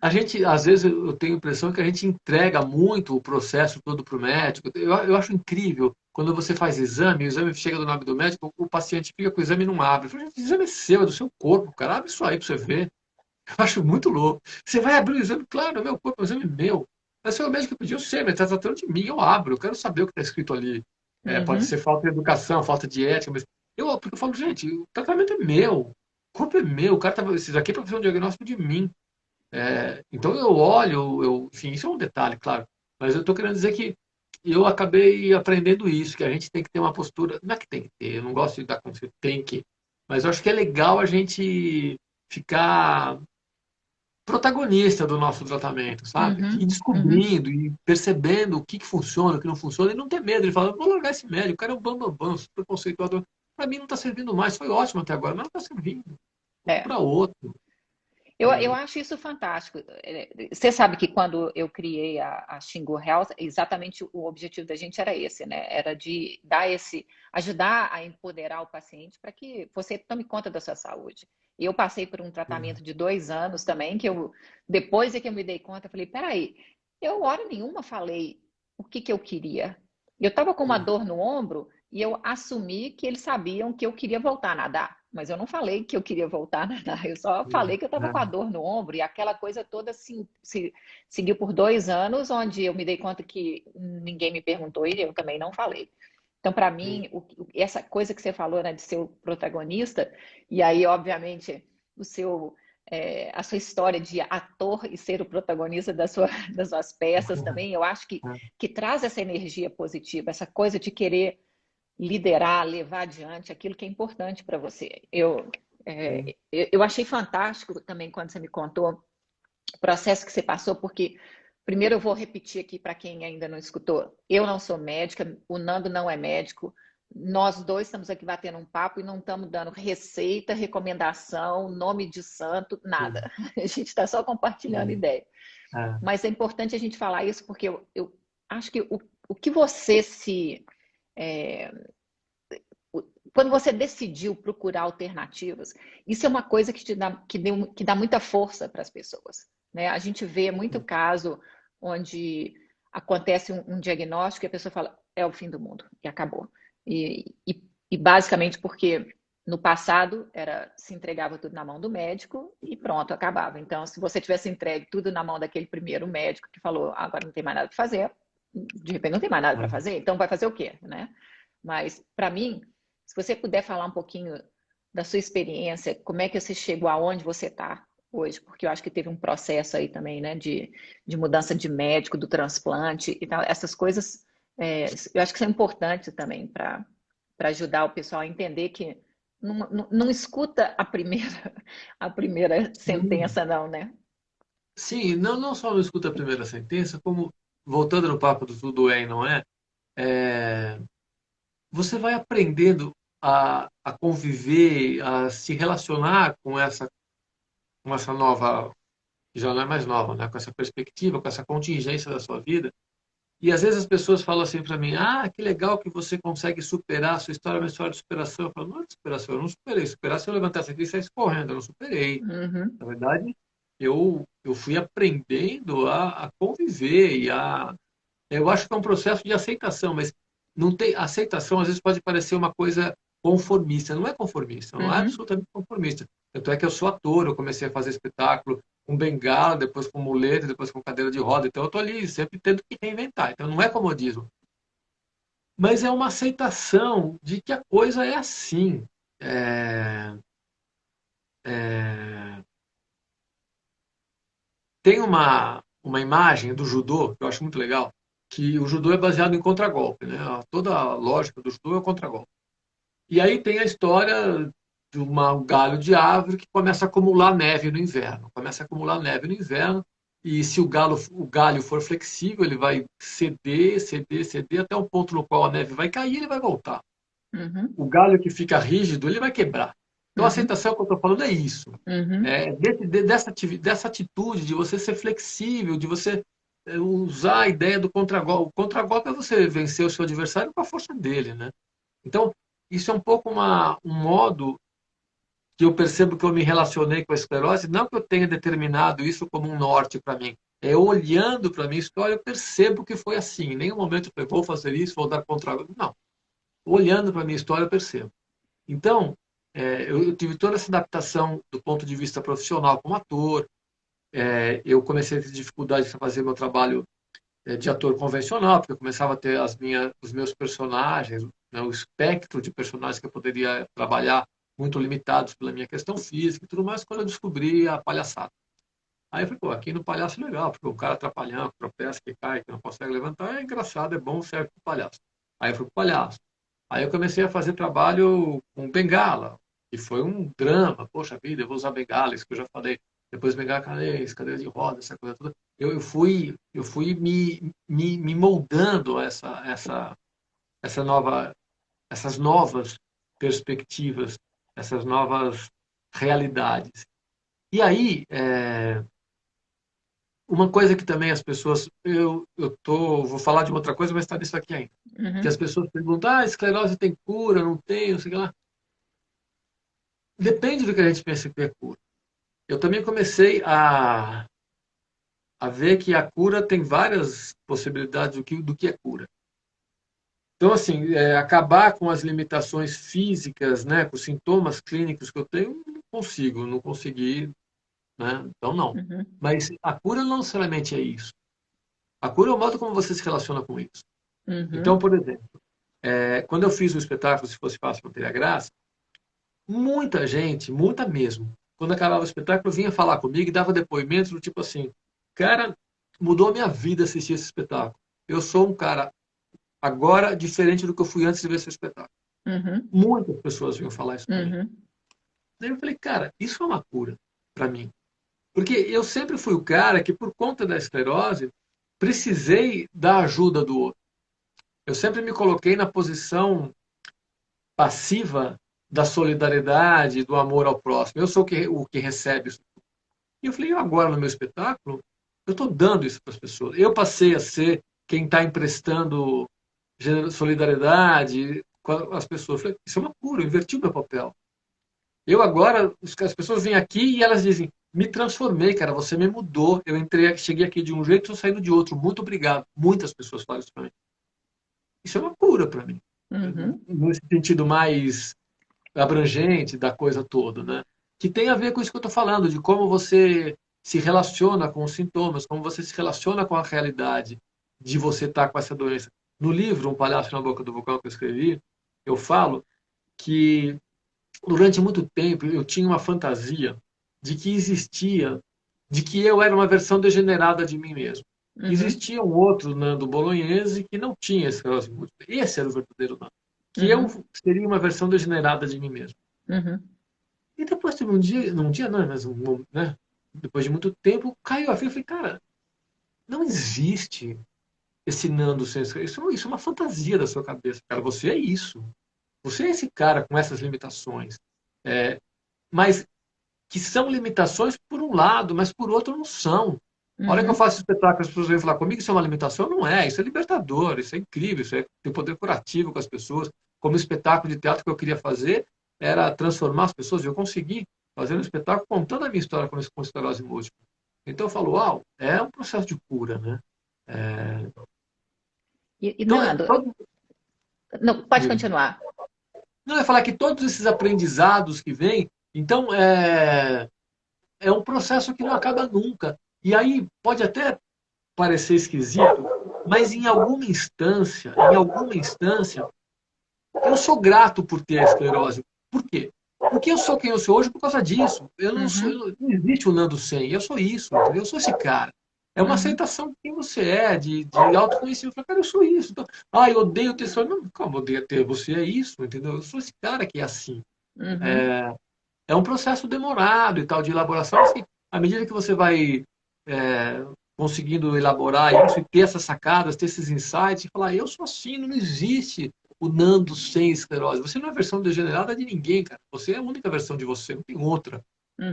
B: A gente, às vezes, eu tenho a impressão que a gente entrega muito o processo todo para o médico. Eu acho incrível quando você faz exame, o exame chega do nome do médico, o paciente fica com o exame e não abre. Eu falo, gente, o exame é seu, é do seu corpo, cara, abre isso aí para você ver. Eu acho muito louco. Você vai abrir o exame, claro, é meu corpo, é um exame meu. Mas se é o médico que pediu, eu sei, mas está tratando de mim, eu abro, eu quero saber o que está escrito ali. Pode
A: Uhum.
B: ser falta de educação, falta de ética, mas porque eu falo, gente, o tratamento é meu, o corpo é meu, o cara tá, isso aqui é para fazer um diagnóstico de mim. Então eu olho, enfim, isso é um detalhe, claro, mas eu estou querendo dizer que eu acabei aprendendo isso, que a gente tem que ter uma postura, não é que tem que ter, eu não gosto de dar conselho, tem que, mas eu acho que é legal a gente ficar protagonista do nosso tratamento, sabe?
A: Uhum.
B: E
A: Uhum.
B: descobrindo e percebendo o que funciona, o que não funciona, e não ter medo de falar, vou largar esse médico, o cara é um bambambam, super conceituador. Para mim não está servindo mais, foi ótimo até agora, mas não está servindo. Vou
A: É.
B: procurar outro.
A: Eu
B: E,
A: acho isso fantástico. Você sabe que quando eu criei a Xingu Health, exatamente o objetivo da gente era esse, né? Era de dar ajudar a empoderar o paciente para que você tome conta da sua saúde. E eu passei por um tratamento de 2 anos também, depois é que eu me dei conta, eu falei, peraí, eu hora nenhuma falei o que eu queria. Eu estava com uma dor no ombro e eu assumi que eles sabiam que eu queria voltar a nadar. Mas eu não falei que eu queria voltar a nadar, eu só falei que eu estava com a dor no ombro e aquela coisa toda seguiu por 2 anos, onde eu me dei conta que ninguém me perguntou e eu também não falei. Então, para mim, essa coisa que você falou, né, de ser o protagonista, e aí, obviamente, a sua história de ator e ser o protagonista das suas peças também, eu acho que traz essa energia positiva, essa coisa de querer liderar, levar adiante aquilo que é importante para você. Eu achei fantástico também quando você me contou o processo que você passou, porque primeiro eu vou repetir aqui para quem ainda não escutou. Eu não sou médica, o Nando não é médico. Nós dois estamos aqui batendo um papo e não estamos dando receita, recomendação, nome de santo, nada. A gente está só compartilhando ideia. Mas é importante a gente falar isso porque eu acho que o que você é, quando você decidiu procurar alternativas, isso é uma coisa que dá muita força para as pessoas. Né? A gente vê muito caso onde acontece um diagnóstico e a pessoa fala, é o fim do mundo, e acabou. E basicamente porque No passado, se entregava tudo na mão do médico e pronto, acabava. Então, se você tivesse entregue tudo na mão daquele primeiro médico que falou, agora não tem mais nada para fazer, de repente não tem mais nada para fazer, então vai fazer o quê, né? Mas, para mim, se você puder falar um pouquinho da sua experiência, como é que você chegou aonde você está hoje, porque eu acho que teve um processo aí também, né, de mudança de médico, do transplante e tal, essas coisas, eu acho que são importantes também para ajudar o pessoal a entender que não escuta a primeira
B: Sim,
A: sentença, não, né?
B: sim, não só não escuta a primeira sentença, como, voltando no papo do tudo é e não é, é, você vai aprendendo a conviver, a se relacionar com essa nova, que já não é mais nova, né? Com essa perspectiva, com essa contingência da sua vida. E às vezes as pessoas falam assim para mim: ah, que legal que você consegue superar, a sua história é uma história de superação. Eu falo: não é de superação, eu não superei. Superar se eu levantasse aqui e saísse correndo, eu não superei.
A: Uhum,
B: Na verdade, eu fui aprendendo a conviver e a. Eu acho que é um processo de aceitação, mas não tem aceitação, às vezes pode parecer uma coisa conformista. Não é conformista, não é
A: uhum,
B: absolutamente conformista. Tanto é que eu sou ator, eu comecei a fazer espetáculo com bengala, depois com muleta, depois com cadeira de roda. Então eu estou ali sempre tendo que reinventar. Então não é comodismo, mas é uma aceitação de que a coisa é assim. É, é, Tem uma imagem do judô que eu acho muito legal, que o judô é baseado em contragolpe, né? Toda a lógica do judô é o contragolpe. E aí tem a história de um galho de árvore que começa a acumular neve no inverno. Começa a acumular neve no inverno, e se o galho for flexível, ele vai ceder, ceder, ceder, até o ponto no qual a neve vai cair e ele vai voltar.
A: uhum,
B: O galho que fica rígido, ele vai quebrar. Então a
A: uhum,
B: aceitação que eu estou falando é isso.
A: uhum,
B: Dessa atitude de você ser flexível, de você usar a ideia do contragolpe. O contragolpe é você vencer o seu adversário com a força dele, né? Então, isso é um pouco um modo que eu percebo que eu me relacionei com a esclerose, não que eu tenha determinado isso como um norte para mim. É olhando para a minha história, eu percebo que foi assim. Em nenhum momento eu falei, vou fazer isso, vou dar contragolpe. Não. Olhando para a minha história, eu percebo. Então, eu tive toda essa adaptação do ponto de vista profissional como ator. Eu comecei a ter dificuldade de fazer meu trabalho de ator convencional, porque eu começava a ter os meus personagens, né, o espectro de personagens que eu poderia trabalhar muito limitados pela minha questão física e tudo mais, quando eu descobri a palhaçada. Aí eu falei, pô, aqui no palhaço é legal, porque o cara atrapalhando, que tropeça, que cai, que não consegue levantar, é engraçado, é bom, serve para o palhaço. Aí eu fui para o palhaço. Aí eu comecei a fazer trabalho com bengala, e foi um drama. Poxa vida, eu vou usar bengala, isso que eu já falei. Depois bengala, cadeira de roda, essa coisa toda. Eu fui me moldando essa nova, essas novas perspectivas, essas novas realidades. E aí, uma coisa que também as pessoas, vou falar de outra coisa, mas está nisso aqui ainda. Que as
A: uhum,
B: pessoas perguntam, esclerose tem cura, não tem, não sei o que lá. Depende do que a gente pensa que é cura. Eu também comecei a ver que a cura tem várias possibilidades do que é cura. Então, assim, acabar com as limitações físicas, né, com os sintomas clínicos que eu tenho, não consigo, não consegui, né? Então, não.
A: uhum,
B: Mas a cura não necessariamente é isso. A cura é o modo como você se relaciona com isso. Então,
A: uhum,
B: por exemplo, quando eu fiz o espetáculo Se Fosse Fácil Não Teria Graça, muita gente, muita mesmo, quando acabava o espetáculo, vinha falar comigo e dava depoimentos do tipo assim, cara, mudou a minha vida assistir esse espetáculo. Eu sou um cara agora diferente do que eu fui antes de ver esse espetáculo.
A: uhum,
B: Muitas pessoas vinham falar isso para mim.
A: uhum,
B: Daí eu falei, cara, isso é uma cura para mim. Porque eu sempre fui o cara que, por conta da esclerose, precisei da ajuda do outro. Eu sempre me coloquei na posição passiva da solidariedade, do amor ao próximo. Eu sou o que recebe isso. E eu falei, eu agora no meu espetáculo, eu estou dando isso para as pessoas. Eu passei a ser quem está emprestando solidariedade com as pessoas. Eu falei, isso é uma cura, eu inverti o meu papel. Eu agora, as pessoas vêm aqui e elas dizem, me transformei, cara, você me mudou. Eu entrei, cheguei aqui de um jeito, estou saindo de outro. Muito obrigado. Muitas pessoas falam isso para mim. Isso é uma cura para mim.
A: uhum,
B: Nesse sentido mais abrangente da coisa toda, né? Que tem a ver com isso que eu estou falando, de como você se relaciona com os sintomas, como você se relaciona com a realidade de você estar com essa doença. No livro Um Palhaço na Boca do Vulcão que eu escrevi, eu falo que durante muito tempo eu tinha uma fantasia de que existia, de que eu era uma versão degenerada de mim mesmo. Que
A: Uhum,
B: existia um outro Nando Bolognese que não tinha esclerose múltipla. Esse era o verdadeiro Nando. Que eu
A: uhum,
B: seria uma versão degenerada de mim mesmo.
A: uhum,
B: E depois de um dia, num dia não, mas né? Depois de muito tempo, caiu a ficha. Eu falei, cara, não existe esse Nando sem esclerose. Isso é uma fantasia da sua cabeça, cara. Você é isso. Você é esse cara com essas limitações. É, mas que são limitações por um lado, mas por outro não são. A hora que eu
A: uhum,
B: faço espetáculo, as pessoas vêm falar comigo, isso é uma limitação? Não é, isso é libertador, isso é incrível, isso é ter poder curativo com as pessoas. Como espetáculo de teatro que eu queria fazer era transformar as pessoas, e eu consegui fazer um espetáculo contando a minha história com esclerose múltipla. Então eu falo, uau, é um processo de cura, né? É,
A: E,
B: to-
A: Nando,
B: todo,
A: não, pode continuar.
B: não, é falar que todos esses aprendizados que vêm, então, é um processo que não acaba nunca. E aí pode até parecer esquisito, mas em alguma instância, eu sou grato por ter a esclerose. Por quê? Porque eu sou quem eu sou hoje por causa disso. Eu não sou,
A: Uhum,
B: não existe o Nando Sen, eu sou isso, entendeu? Eu sou esse cara. É uma
A: uhum,
B: aceitação de quem você é, de autoconhecimento. Eu falo, cara, eu sou isso. Então, eu odeio ter isso. Não, calma, odeio ter. Você é isso, entendeu? Eu sou esse cara que é assim.
A: uhum.
B: É um processo demorado e tal de elaboração. Assim, à medida que você vai é, conseguindo elaborar isso e ter essas sacadas, ter esses insights, e falar, eu sou assim, não existe o Nando sem esclerose. Você não é a versão degenerada de ninguém, cara. Você é a única versão de você, não tem outra.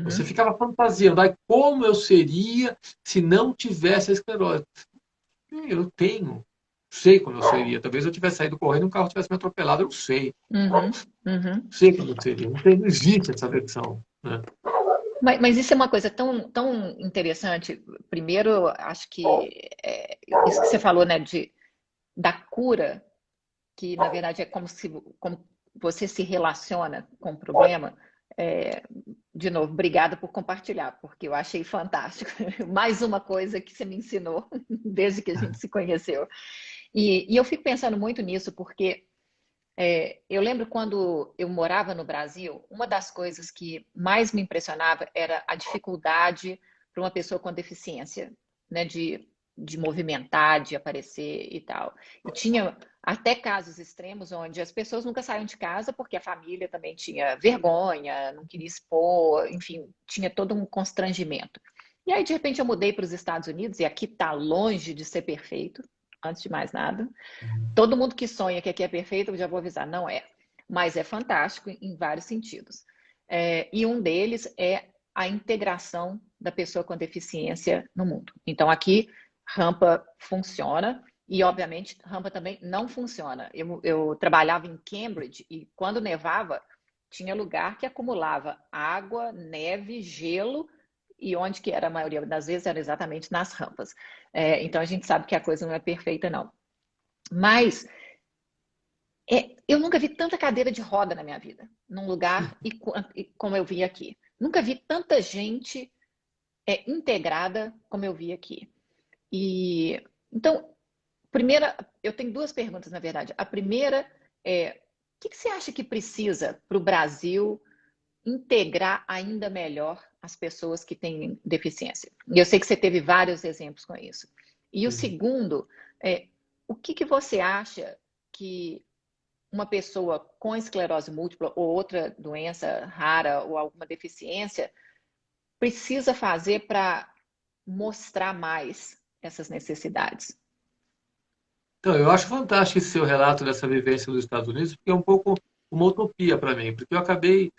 B: Você
A: Uhum.
B: ficava fantasiando, como eu seria se não tivesse a esclerose? Eu tenho. Sei como eu seria. Talvez eu tivesse saído correndo e um carro tivesse me atropelado, eu não sei.
A: Uhum, uhum.
B: Sei como eu seria. Não existe essa versão. Né?
A: Mas isso é uma coisa tão interessante. Primeiro, acho que isso que você falou, né, da cura, que na verdade é como você se relaciona com o problema. É, de novo, obrigada por compartilhar, porque eu achei fantástico. Mais uma coisa que você me ensinou desde que a gente se conheceu. E eu fico pensando muito nisso, porque eu lembro quando eu morava no Brasil, uma das coisas que mais me impressionava era a dificuldade para uma pessoa com deficiência, né, de movimentar, de aparecer e tal. E tinha até casos extremos onde as pessoas nunca saíam de casa porque a família também tinha vergonha, não queria expor, enfim, tinha todo um constrangimento. E aí, de repente, eu mudei para os Estados Unidos, e aqui está longe de ser perfeito, antes de mais nada. Todo mundo que sonha que aqui é perfeito, eu já vou avisar, não é. Mas é fantástico em vários sentidos. E um deles é a integração da pessoa com deficiência no mundo. Então, aqui, rampa funciona e, obviamente, rampa também não funciona. Eu trabalhava em Cambridge e, quando nevava, tinha lugar que acumulava água, neve, gelo e onde que era a maioria das vezes era exatamente nas rampas. Então, a gente sabe que a coisa não é perfeita, não. Mas eu nunca vi tanta cadeira de roda na minha vida, num lugar e como eu vi aqui. Nunca vi tanta gente integrada como eu vi aqui. E então, primeira, eu tenho duas perguntas, na verdade. A primeira é: o que você acha que precisa para o Brasil integrar ainda melhor as pessoas que têm deficiência? E eu sei que você teve vários exemplos com isso. E o
B: Uhum.
A: segundo é: o que você acha que uma pessoa com esclerose múltipla ou outra doença rara ou alguma deficiência precisa fazer para mostrar mais essas necessidades?
B: Então, eu acho fantástico esse seu relato dessa vivência dos Estados Unidos, porque é um pouco uma utopia para mim, porque eu acabei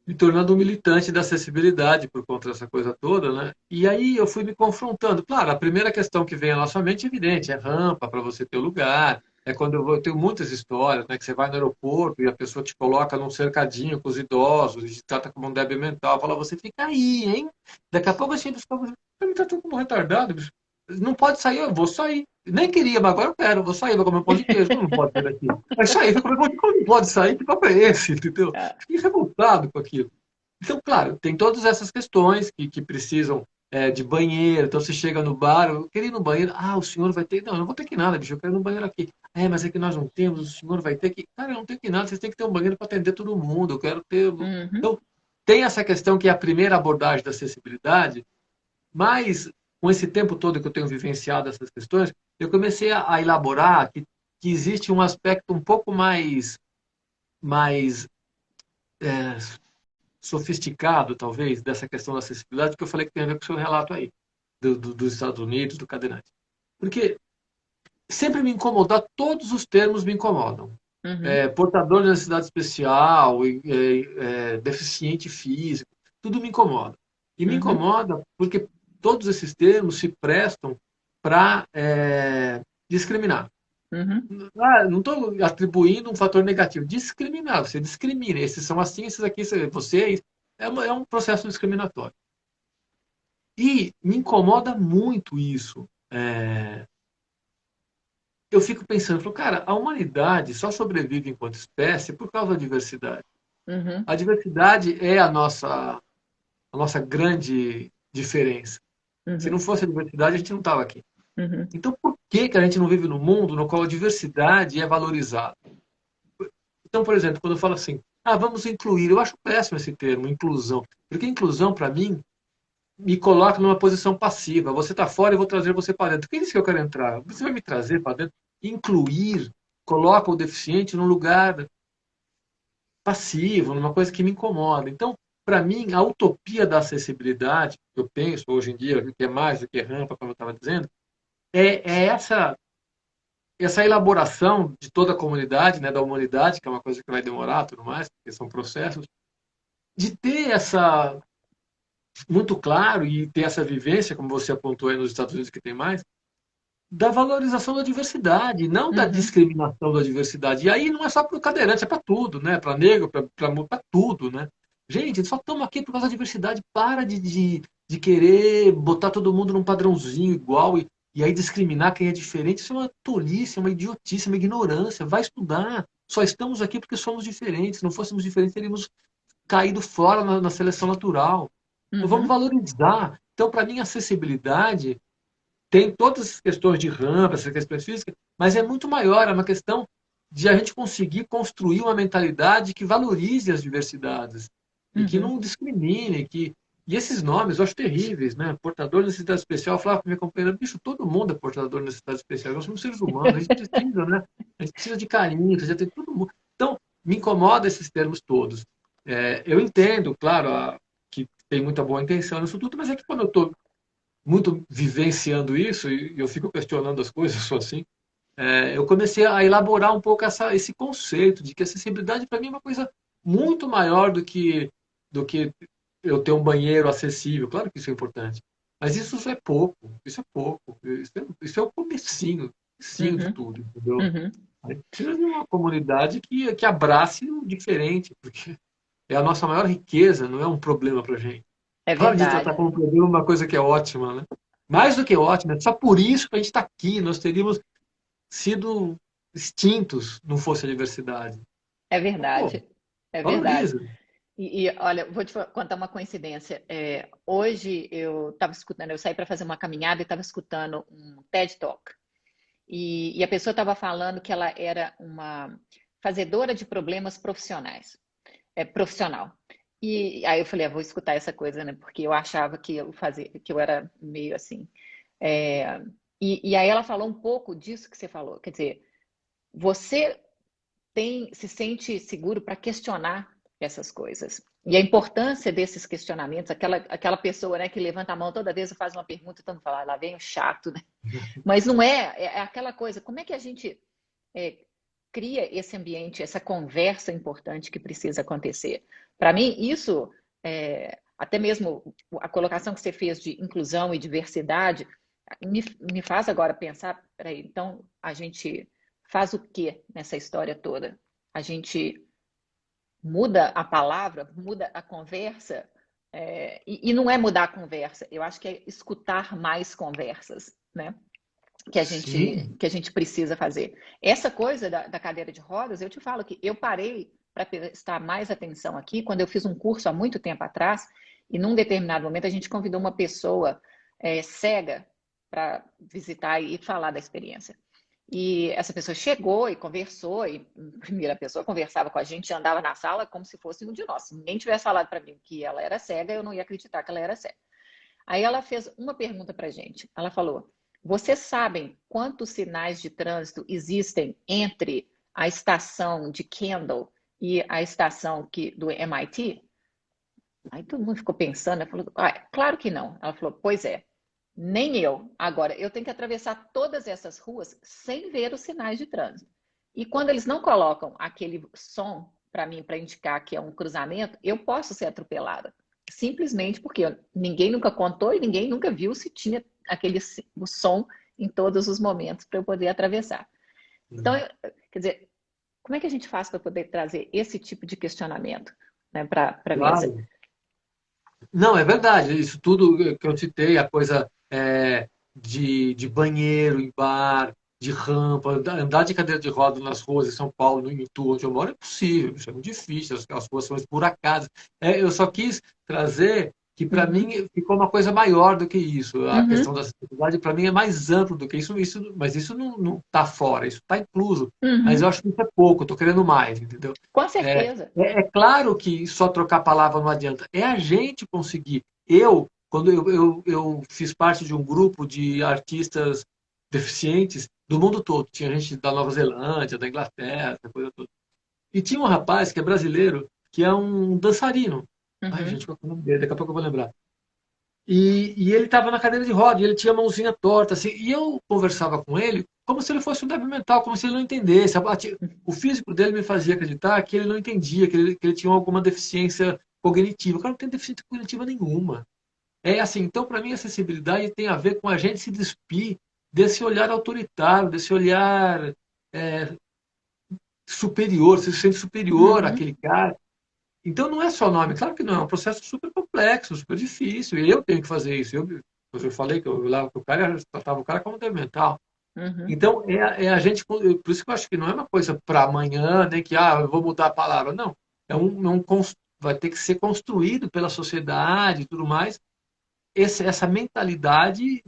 B: me tornando um militante da acessibilidade por conta dessa coisa toda, né? E aí eu fui me confrontando. Claro, a primeira questão que vem à nossa mente é evidente, é rampa para você ter lugar. É quando eu tenho muitas histórias, né, que você vai no aeroporto e a pessoa te coloca num cercadinho com os idosos e te trata como um débil mental, fala, você fica aí, hein? Daqui a pouco a gente está me tratando como retardado, bicho. Não pode sair, eu vou sair. Nem queria, mas agora eu quero, vou sair, vou comer um pão de queijo, como não pode ser daqui? Vai sair, vai comer pão de queijo, como não pode sair? Que papo é esse, entendeu?
A: Ah,
B: Fiquei revoltado com aquilo. Então, claro, tem todas essas questões que precisam de banheiro. Então, você chega no bar, eu queria ir no banheiro. Ah, o senhor vai ter. Não, eu não vou ter que ir nada, bicho, eu quero ir no banheiro aqui. É, mas é que nós não temos, o senhor vai ter que. Cara, eu não tenho que ir nada, vocês têm que ter um banheiro para atender todo mundo. Eu quero ter.
A: uhum,
B: Então, tem essa questão que é a primeira abordagem da acessibilidade, mas com esse tempo todo que eu tenho vivenciado essas questões, eu comecei a elaborar que existe um aspecto um pouco mais é, sofisticado, talvez, dessa questão da acessibilidade, que eu falei que tem a ver com o seu relato aí, dos Estados Unidos, do cadeirante. Porque sempre me incomodar, todos os termos me incomodam.
A: uhum,
B: Portador de necessidade especial, deficiente físico, tudo me incomoda. E me
A: uhum,
B: incomoda porque todos esses termos se prestam para discriminar.
A: uhum,
B: Ah, não estou atribuindo um fator negativo. Discriminar, você discrimina. Esses são assim, esses aqui, vocês. É um processo discriminatório. E me incomoda muito isso. Eu fico pensando, falo, cara, a humanidade só sobrevive enquanto espécie por causa da diversidade.
A: uhum,
B: A diversidade é a nossa grande diferença. Se não
A: uhum,
B: fosse a diversidade, a gente não estava aqui.
A: uhum,
B: Então, por que a gente não vive num mundo no qual a diversidade é valorizada? Então, por exemplo, quando eu falo assim, vamos incluir, eu acho péssimo esse termo, inclusão. Porque inclusão, para mim, me coloca numa posição passiva. Você está fora, eu vou trazer você para dentro. Quem disse que eu quero entrar? Você vai me trazer para dentro? Incluir coloca o deficiente num lugar passivo, numa coisa que me incomoda. Então, para mim, a utopia da acessibilidade, que eu penso hoje em dia, que é mais do que rampa, como eu estava dizendo, é essa elaboração de toda a comunidade, né, da humanidade, que é uma coisa que vai demorar, tudo mais, porque são processos, de ter essa muito claro e ter essa vivência, como você apontou aí nos Estados Unidos que tem mais, da valorização da diversidade, não da
A: uhum.
B: discriminação da diversidade. E aí não é só para o cadeirante, é para tudo, né? Para negro, para tudo, né? Gente, só estamos aqui por causa da diversidade. Para de querer botar todo mundo num padrãozinho igual e aí discriminar quem é diferente. Isso é uma tolice, é uma idiotice, é uma ignorância. Vai estudar. Só estamos aqui porque somos diferentes. Se não fôssemos diferentes, teríamos caído fora na seleção natural. Então, vamos
A: Uhum,
B: valorizar. Então, para mim, acessibilidade tem todas as questões de rampa, essas questões físicas, mas é muito maior, é uma questão de a gente conseguir construir uma mentalidade que valorize as diversidades e que
A: uhum.
B: não discrimine, e esses nomes eu acho terríveis, né? Portador de necessidade especial, eu falava com minha companheira, bicho, todo mundo é portador de necessidade especial, nós somos seres humanos, a gente precisa, né? A gente precisa de carinho, precisa ter todo mundo. Então, me incomoda esses termos todos. Eu entendo, claro, que tem muita boa intenção nisso tudo, mas é que quando eu estou muito vivenciando isso, e eu fico questionando as coisas, sou assim, eu comecei a elaborar um pouco esse conceito de que acessibilidade para mim é uma coisa muito maior do que eu ter um banheiro acessível. Claro que isso é importante, mas isso é pouco, isso é pouco, isso é o comecinho de
A: Uhum,
B: tudo, entendeu?
A: uhum.
B: A gente precisa de uma comunidade que abrace o diferente, porque é a nossa maior riqueza, não é um problema para a gente.
A: É
B: Para de tratar
A: verdade,
B: como problema uma coisa que é ótima, né? Mais do que ótima, é só por isso que a gente está aqui. Nós teríamos sido extintos não fosse a diversidade.
A: é
B: Então, pô,
A: verdade, é verdade.
B: valoriza.
A: Olha, vou te contar uma coincidência. Hoje eu estava escutando, eu saí para fazer uma caminhada e estava escutando um TED Talk. E a pessoa estava falando que ela era uma fazedora de problemas profissionais, profissional. E aí eu falei, vou escutar essa coisa, né? Porque eu achava que eu fazia, que eu era meio assim. É, e aí ela falou um pouco disso que você falou. Quer dizer, você se sente seguro para questionar essas coisas. E a importância desses questionamentos, aquela pessoa, né, que levanta a mão toda vez e faz uma pergunta, todo mundo fala, lá vem o chato, né? Mas não é aquela coisa, como é que a gente é, cria esse ambiente, essa conversa importante que precisa acontecer? Para mim, isso, até mesmo a colocação que você fez de inclusão e diversidade, me faz agora pensar, peraí, então a gente faz o que nessa história toda? A gente muda a palavra, muda a conversa, e não é mudar a conversa, eu acho que é escutar mais conversas, né?
B: Sim.
A: que a gente precisa fazer. Essa coisa da cadeira de rodas, eu te falo que eu parei para prestar mais atenção aqui quando eu fiz um curso há muito tempo atrás e num determinado momento a gente convidou uma pessoa cega para visitar e falar da experiência. E essa pessoa chegou e conversou, e a primeira pessoa conversava com a gente, andava na sala como se fosse um de nós. Se ninguém tivesse falado para mim que ela era cega, eu não ia acreditar que ela era cega. Aí ela fez uma pergunta para a gente. Ela falou: vocês sabem quantos sinais de trânsito existem entre a estação de Kendall e a estação do MIT? Aí todo mundo ficou pensando, né? Falou: claro que não. Ela falou: pois é, nem eu. Agora, eu tenho que atravessar todas essas ruas sem ver os sinais de trânsito. E quando eles não colocam aquele som para mim, para indicar que é um cruzamento, eu posso ser atropelada. Simplesmente porque ninguém nunca contou e ninguém nunca viu se tinha o som em todos os momentos para eu poder atravessar. Então, quer dizer, como é que a gente faz para poder trazer esse tipo de questionamento, né, para a mesa?
B: Claro. Não, é verdade. Isso tudo que eu citei, a coisa de banheiro em bar, de rampa, andar de cadeira de rodas nas ruas em São Paulo, no Itu, onde eu moro, é possível. Isso é muito difícil, as ruas são esburacadas. Eu só quis trazer que, para
A: Uhum,
B: mim, ficou uma coisa maior do que isso. A questão
A: uhum,
B: da acessibilidade, para mim, é mais amplo do que isso, mas isso não está fora, isso está incluso. Mas eu
A: uhum.
B: acho que isso é pouco, estou querendo mais, entendeu?
A: Com
B: É,
A: certeza.
B: é claro que só trocar palavra não adianta. É a gente conseguir. Quando eu fiz parte de um grupo de artistas deficientes do mundo todo. Tinha gente da Nova Zelândia, da Inglaterra, essa coisa toda. E tinha um rapaz que é brasileiro, que é um dançarino. Ai, gente,
A: Uhum,
B: qual é o nome dele? Daqui a pouco eu vou lembrar. E ele estava na cadeira de roda, e ele tinha a mãozinha torta, assim, e eu conversava com ele como se ele fosse um débil mental, como se ele não entendesse. O físico dele me fazia acreditar que ele não entendia, que ele tinha alguma deficiência cognitiva. O cara não tem deficiência cognitiva nenhuma. É assim, então, para mim, acessibilidade tem a ver com a gente se despir desse olhar autoritário, desse olhar é, superior, se sente superior
A: uhum,
B: àquele cara. Então não é só nome, claro que não, é um processo super complexo, super difícil, e eu tenho que fazer isso. Eu falei que eu lá o cara tratava o cara como débil mental.
A: uhum,
B: Então é a gente, por isso que eu acho que não é uma coisa para amanhã, nem que eu vou mudar a palavra, não. Vai ter que ser construído pela sociedade e tudo mais, essa mentalidade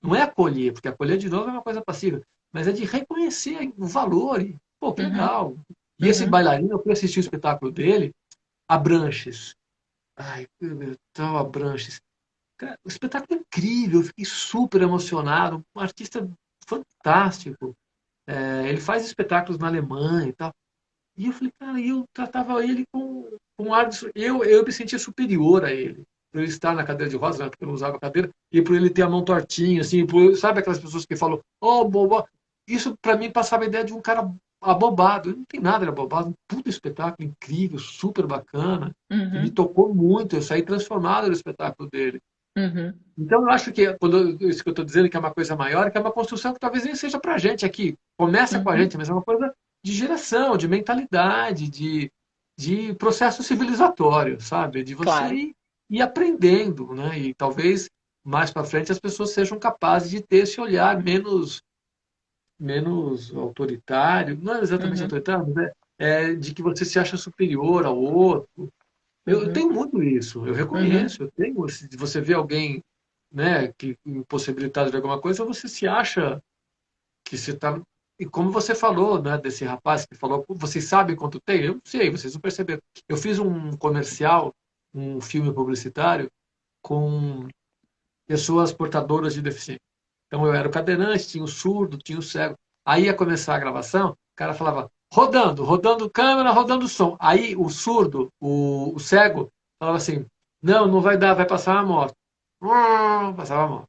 B: não é acolher, porque acolher de novo é uma coisa passiva, mas é de reconhecer o valor. E, pô, que
A: uhum,
B: legal. E esse
A: uhum,
B: bailarino, eu fui assistir o espetáculo dele, Abranches. Ai, tal Abranches. Cara, o espetáculo é incrível, eu fiquei super emocionado. Um artista fantástico. Ele faz espetáculos na Alemanha e tal. E eu falei, cara, eu tratava ele com ar de. Eu me sentia superior a ele. Por ele estar na cadeira de rodas, né, porque eu não usava cadeira, e por ele ter a mão tortinha, assim, sabe aquelas pessoas que falam, oh, boba. Isso para mim passava a ideia de um cara abobado. Ele não tem nada de abobado, um puto espetáculo incrível, super bacana, que me
A: uhum,
B: tocou muito. Eu saí transformado no espetáculo dele.
A: uhum,
B: Então, eu acho que isso que eu estou dizendo, que é uma coisa maior, que é uma construção que talvez nem seja para a gente aqui. Começa com a gente,
A: uhum.
B: mas é uma coisa de geração, de mentalidade, de processo civilizatório, sabe? De você
A: Claro.
B: ir aprendendo, né? E talvez mais para frente as pessoas sejam capazes de ter esse olhar menos autoritário, não é exatamente
A: Uhum,
B: autoritário, mas de que você se acha superior ao outro. Eu
A: uhum,
B: tenho muito isso, eu
A: uhum,
B: reconheço, eu tenho. Se você vê alguém, né, que impossibilitado de alguma coisa, você se acha que você está. E como você falou, né, desse rapaz que falou, vocês sabem quanto tem? Eu não sei, vocês não perceberam. Eu fiz um comercial, um filme publicitário, com pessoas portadoras de deficiência. Então eu era o cadeirante, tinha o surdo, tinha o cego. Aí ia começar a gravação, o cara falava, rodando, rodando câmera, rodando som. Aí o surdo, o cego, falava assim, não vai dar, vai passar uma moto. Passava a moto.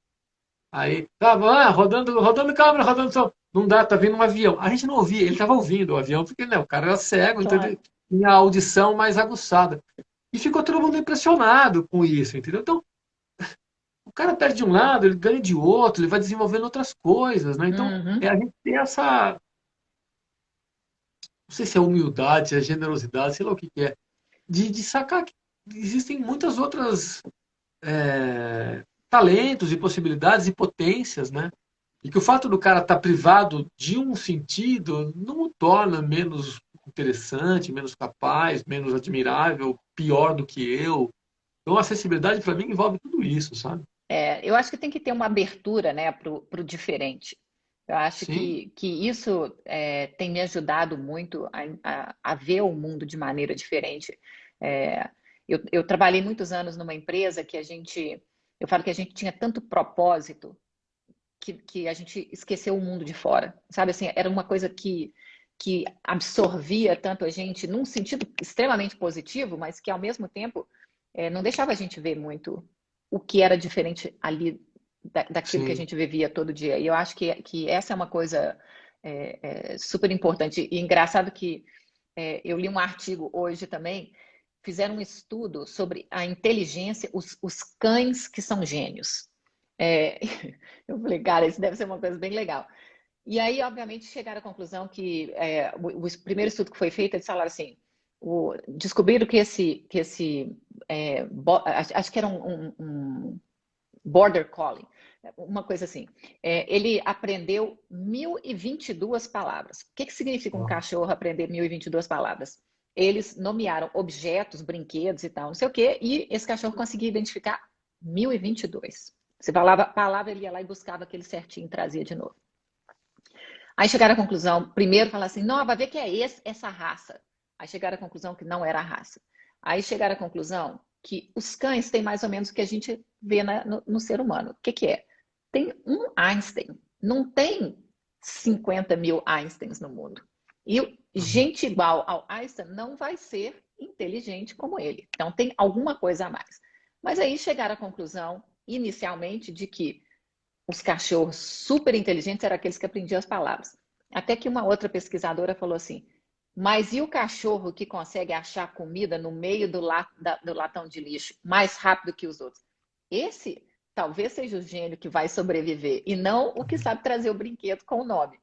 B: Aí, tava rodando, rodando câmera, rodando som. Não dá, tá vindo um avião. A gente não ouvia, ele estava ouvindo o avião, porque né, o cara era cego, então
A: claro.
B: ele tinha a audição mais aguçada. E ficou todo mundo impressionado com isso, entendeu? Então, o cara perde de um lado, ele ganha de outro, ele vai desenvolvendo outras coisas, né? Então,
A: Uhum,
B: a gente tem essa, não sei se é humildade, se é generosidade, sei lá o que que é, de sacar que existem muitas outras talentos e possibilidades e potências, né? E que o fato do cara estar privado de um sentido não o torna menos interessante, menos capaz, menos admirável, pior do que eu. Então, a acessibilidade, para mim, envolve tudo isso, sabe?
A: Eu acho que tem que ter uma abertura, né, para o diferente. Eu acho
B: Sim.
A: que isso tem me ajudado muito a ver o mundo de maneira diferente. É, eu trabalhei muitos anos numa empresa que eu falo que a gente tinha tanto propósito que a gente esqueceu o mundo de fora, sabe? Assim, era uma coisa que absorvia tanto a gente num sentido extremamente positivo, mas que ao mesmo tempo não deixava a gente ver muito o que era diferente ali daquilo que a
B: Sim.
A: gente vivia todo dia. E eu acho que essa é uma coisa super importante. E engraçado que eu li um artigo hoje também, fizeram um estudo sobre a inteligência, os cães que são gênios. É, eu falei, cara, isso deve ser uma coisa bem legal. E aí, obviamente, chegaram à conclusão que o primeiro estudo que foi feito, eles falaram assim, descobriram acho que era um border collie, uma coisa assim. Ele aprendeu 1.022 palavras. O que significa um
B: Uau.
A: cachorro aprender 1.022 palavras? Eles nomearam objetos, brinquedos e tal, não sei o quê, e esse cachorro conseguia identificar 1.022. Você falava a palavra, ele ia lá e buscava aquele certinho e trazia de novo. Aí chegaram à conclusão, primeiro falaram assim, não, vai ver que é essa raça. Aí chegaram à conclusão que não era a raça. Aí chegaram à conclusão que os cães têm mais ou menos o que a gente vê no ser humano. O que é? Tem um Einstein, não tem 50 mil Einsteins no mundo. E
B: Uhum.
A: gente igual ao Einstein não vai ser inteligente como ele. Então tem alguma coisa a mais. Mas aí chegaram à conclusão, inicialmente, de que os cachorros super inteligentes eram aqueles que aprendiam as palavras. Até que uma outra pesquisadora falou assim: mas e o cachorro que consegue achar comida no meio do latão de lixo mais rápido que os outros? Esse talvez seja o gênio que vai sobreviver e não o que sabe trazer o brinquedo com o nome.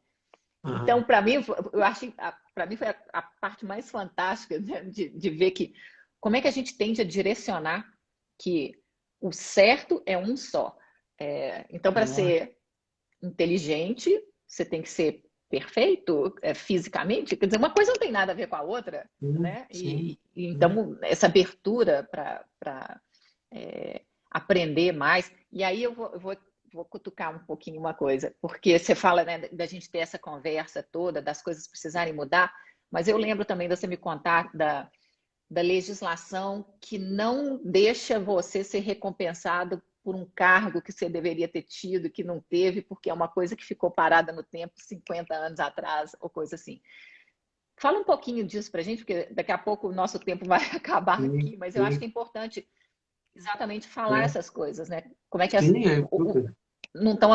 A: Então,
B: Uhum.
A: para mim, eu achei, para mim foi a parte mais fantástica, né, de ver que como é que a gente tende a direcionar que o certo é um só. Então, para
B: Lógico.
A: ser inteligente, você tem que ser perfeito fisicamente. Quer dizer, uma coisa não tem nada a ver com a outra,
B: Sim,
A: né?
B: sim, sim.
A: Então, essa abertura para aprender mais. E aí vou cutucar um pouquinho uma coisa, porque você fala, né, da gente ter essa conversa toda, das coisas precisarem mudar, mas eu lembro também de você me contar da legislação que não deixa você ser recompensado por um cargo que você deveria ter tido, que não teve, porque é uma coisa que ficou parada no tempo 50 anos atrás, ou coisa assim. Fala um pouquinho disso para a gente, porque daqui a pouco o nosso tempo vai acabar
B: Sim,
A: aqui, mas eu acho
B: sim.
A: que é importante exatamente falar
B: É.
A: essas coisas, né? Como é que
B: Sim, é super.
A: não estão,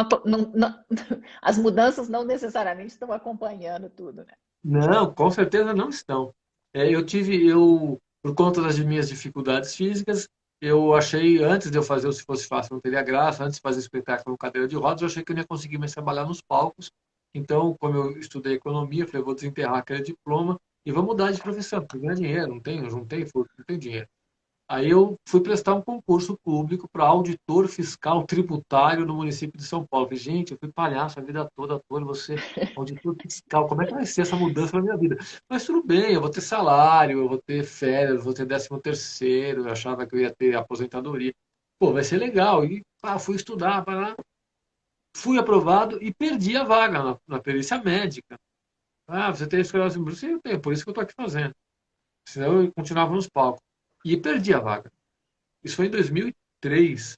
A: as mudanças não necessariamente estão acompanhando tudo, né?
B: Não, com certeza não estão. Eu, por conta das minhas dificuldades físicas, eu achei, antes de eu fazer o Se Fosse Fácil Não Teria Graça, antes de fazer espetáculo com cadeira de rodas, eu achei que eu não ia conseguir mais trabalhar nos palcos. Então, como eu estudei economia, eu falei, vou desenterrar aquele diploma e vou mudar de profissão, porque ganhar dinheiro, não tenho, juntei, não tenho dinheiro. Aí eu fui prestar um concurso público para auditor fiscal tributário no município de São Paulo. Falei, gente, eu fui palhaço a vida toda, ator, você auditor fiscal, como é que vai ser essa mudança na minha vida? Mas tudo bem, eu vou ter salário, eu vou ter férias, eu vou ter 13º, eu achava que eu ia ter aposentadoria. Pô, vai ser legal. E fui estudar, fui aprovado e perdi a vaga na perícia médica. Ah, você tem esclerose múltipla? Sim, eu tenho, por isso que eu estou aqui fazendo. Senão eu continuava nos palcos. E perdi a vaga. Isso foi em 2003,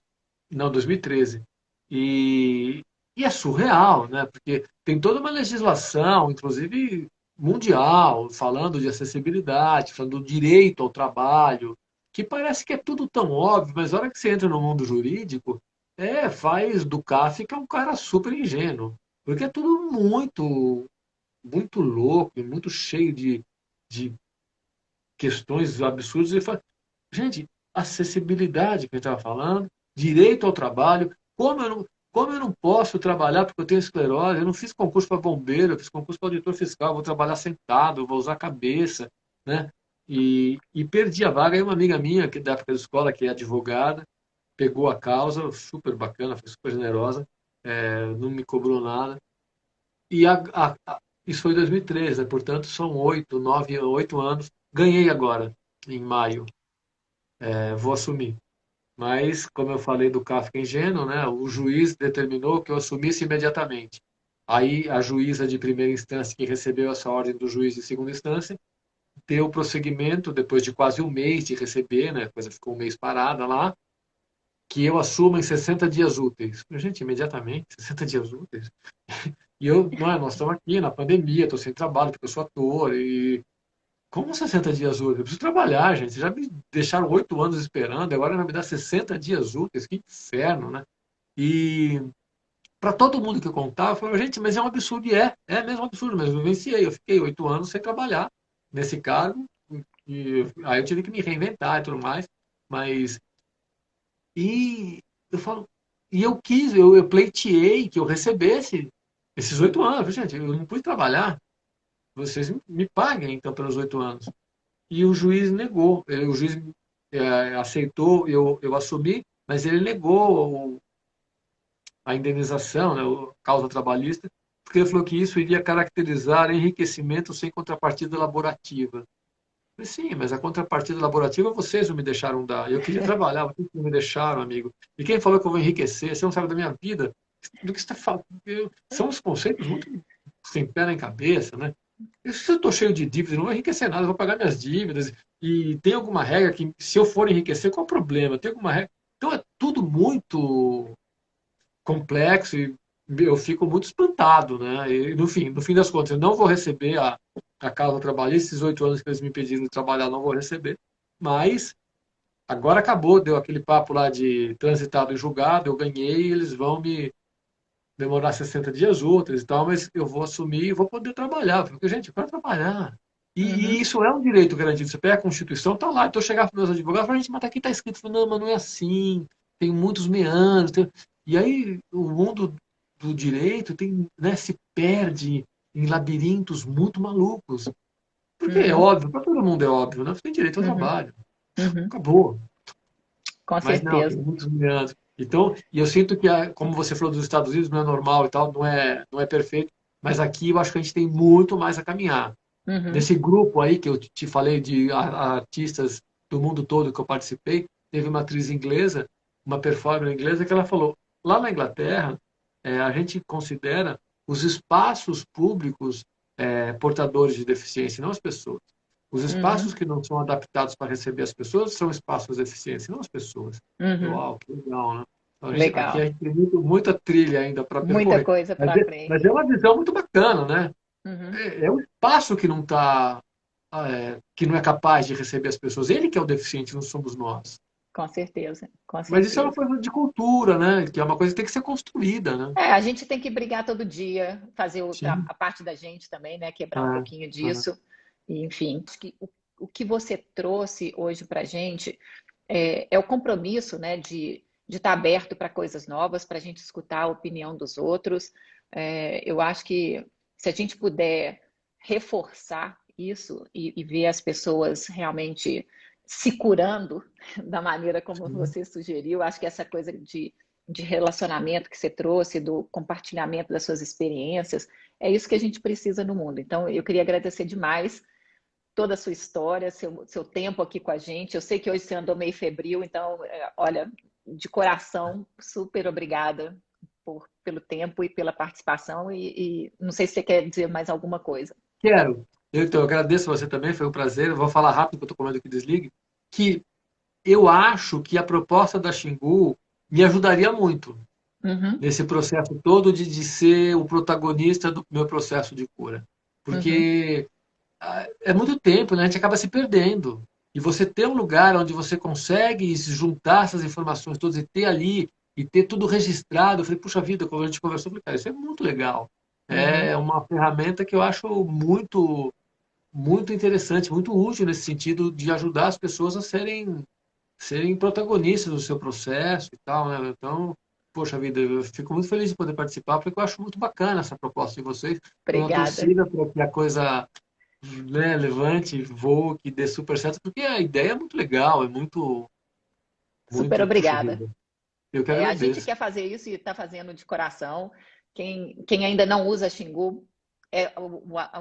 B: não, 2013. E, e é surreal, né? Porque tem toda uma legislação, inclusive mundial, falando de acessibilidade, falando do direito ao trabalho, que parece que é tudo tão óbvio, mas na hora que você entra no mundo jurídico, faz do Kafka um cara super ingênuo, porque é tudo muito, muito louco, e muito cheio de questões absurdas. E fala, gente, acessibilidade que a gente estava falando, direito ao trabalho, como eu não posso trabalhar porque eu tenho esclerose, eu não fiz concurso para bombeiro, eu fiz concurso para auditor fiscal, vou trabalhar sentado, vou usar a cabeça, né? E perdi a vaga, e uma amiga minha, que da época da escola, que é advogada, pegou a causa, super bacana, foi super generosa, não me cobrou nada. E isso foi em 2013, né? Portanto, são 8 anos. Ganhei agora, em maio. Vou assumir. Mas, como eu falei do Kafka ingênuo, né, o juiz determinou que eu assumisse imediatamente. Aí, a juíza de primeira instância, que recebeu essa ordem do juiz de segunda instância, deu prosseguimento, depois de quase um mês de receber, né, a coisa ficou um mês parada lá, que eu assuma em 60 dias úteis. Gente, imediatamente, 60 dias úteis. E nós estamos aqui na pandemia, estou sem trabalho, porque eu sou ator, e como 60 dias úteis? Eu preciso trabalhar, gente. Vocês já me deixaram 8 anos esperando, agora vai me dar 60 dias úteis, que inferno, né? E para todo mundo que eu contava, eu falava, gente, mas é um absurdo, e é mesmo um absurdo, mas eu vivenciei. Eu fiquei 8 anos sem trabalhar nesse cargo, e aí eu tive que me reinventar e tudo mais, mas. E eu falo, e eu quis, eu pleiteei que eu recebesse esses 8 anos. Eu falei, gente, eu não pude trabalhar, vocês me paguem então pelos 8 anos. E o juiz negou. O juiz aceitou, eu assumi, mas ele negou a indenização, né, a causa trabalhista, porque ele falou que isso iria caracterizar enriquecimento sem contrapartida elaborativa. Eu falei, sim, mas a contrapartida elaborativa vocês não me deixaram dar. Eu queria trabalhar, vocês não me deixaram, amigo. E quem falou que eu vou enriquecer? Você não sabe da minha vida. Do que você está falando? São os conceitos muito sem pé nem cabeça, né? Se eu estou cheio de dívidas, não vou enriquecer nada, eu vou pagar minhas dívidas. E tem alguma regra que, se eu for enriquecer, qual é o problema? Tem alguma regra? Então é tudo muito complexo e eu fico muito espantado, né? E no fim das contas, eu não vou receber a causa trabalhista, esses 8 anos que eles me pediram de trabalhar, não vou receber. Mas agora acabou, deu aquele papo lá de transitado e julgado, eu ganhei, eles vão me demorar 60 dias úteis e tal, mas eu vou assumir e vou poder trabalhar, porque, gente, eu quero trabalhar. E
A: Uhum.
B: isso é um direito garantido. Você pega a Constituição, tá lá. Então eu chegar para meus advogados e falar, gente, mas aqui está escrito. Eu falo, não, mas não é assim. Tem muitos meandros. E aí o mundo do direito tem, né, se perde em labirintos muito malucos. Porque é
A: Uhum.
B: óbvio, para todo mundo é óbvio, né? Você tem direito ao
A: Uhum.
B: trabalho.
A: Uhum.
B: Acabou.
A: Com
B: Mas não, tem
A: certeza.
B: muitos meandros. Então, e eu sinto que, como você falou dos Estados Unidos, não é normal e tal, não é perfeito, mas aqui eu acho que a gente tem muito mais a caminhar.
A: Uhum.
B: Nesse grupo aí que eu te falei de artistas do mundo todo que eu participei, teve uma atriz inglesa, uma performer inglesa, que ela falou: lá na Inglaterra, a gente considera os espaços públicos portadores de deficiência, não as pessoas. Os espaços
A: Uhum.
B: que não são adaptados para receber as pessoas são espaços de deficiência, não as pessoas.
A: Uhum.
B: Uau, que legal, né? Então, aqui a
A: Legal.
B: gente tem muita trilha ainda para
A: Muita
B: percorrer.
A: coisa
B: Mas
A: para
B: é, mas
A: frente.
B: é uma visão muito bacana, né?
A: Uhum.
B: É o espaço que não está, que não é capaz de receber as pessoas. Ele que é o deficiente, não somos nós.
A: Com certeza, com
B: Mas isso é uma
A: certeza.
B: coisa de cultura, né? Que é uma coisa que tem que ser construída, né?
A: É, a gente tem que brigar todo dia, fazer
B: Sim.
A: a parte da gente também, né? Quebrar um
B: Ah,
A: pouquinho
B: ah.
A: disso. E, enfim, acho que o que você trouxe hoje para a gente é o compromisso, né? De estar aberto para coisas novas, para a gente escutar a opinião dos outros. Eu acho que se a gente puder reforçar isso e ver as pessoas realmente se curando da maneira como
B: Sim.
A: você sugeriu, acho que essa coisa de relacionamento que você trouxe, do compartilhamento das suas experiências, é isso que a gente precisa no mundo. Então, eu queria agradecer demais toda a sua história, seu tempo aqui com a gente. Eu sei que hoje você andou meio febril, então, olha, de coração, super obrigada pelo tempo e pela participação. E não sei se você quer dizer mais alguma coisa.
B: Quero. Então, eu agradeço você também, foi um prazer. Eu vou falar rápido, que eu estou com medo que desligue. Que eu acho que a proposta da Xingu me ajudaria muito
A: Uhum,
B: nesse processo todo de ser o protagonista do meu processo de cura.
A: uhum,
B: Porque é muito tempo, né? A gente acaba se perdendo. E você ter um lugar onde você consegue juntar essas informações todas e ter ali, e ter tudo registrado. Eu falei, puxa vida, quando a gente conversou, eu falei, cara, isso é muito legal.
A: uhum.
B: É uma ferramenta que eu acho muito, muito interessante, muito útil nesse sentido de ajudar as pessoas a serem protagonistas do seu processo e tal, né? Então, poxa vida, eu fico muito feliz de poder participar, porque eu acho muito bacana essa proposta de vocês. Estou na
A: Obrigada.
B: torcida para que a coisa, né, levante, voe, que dê super certo, porque a ideia é muito legal, é muito,
A: Super
B: muito, puxa
A: obrigada.
B: vida. Eu que
A: A gente
B: agradeço.
A: quer fazer isso e está fazendo de coração. Quem ainda não usa Xingu,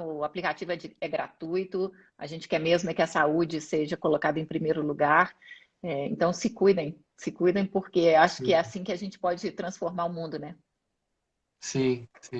A: o aplicativo é gratuito. A gente quer mesmo é que a saúde seja colocada em primeiro lugar. Então se cuidem, porque acho que é
B: Sim,
A: assim que a gente pode transformar o mundo, né?
B: sim. Sim.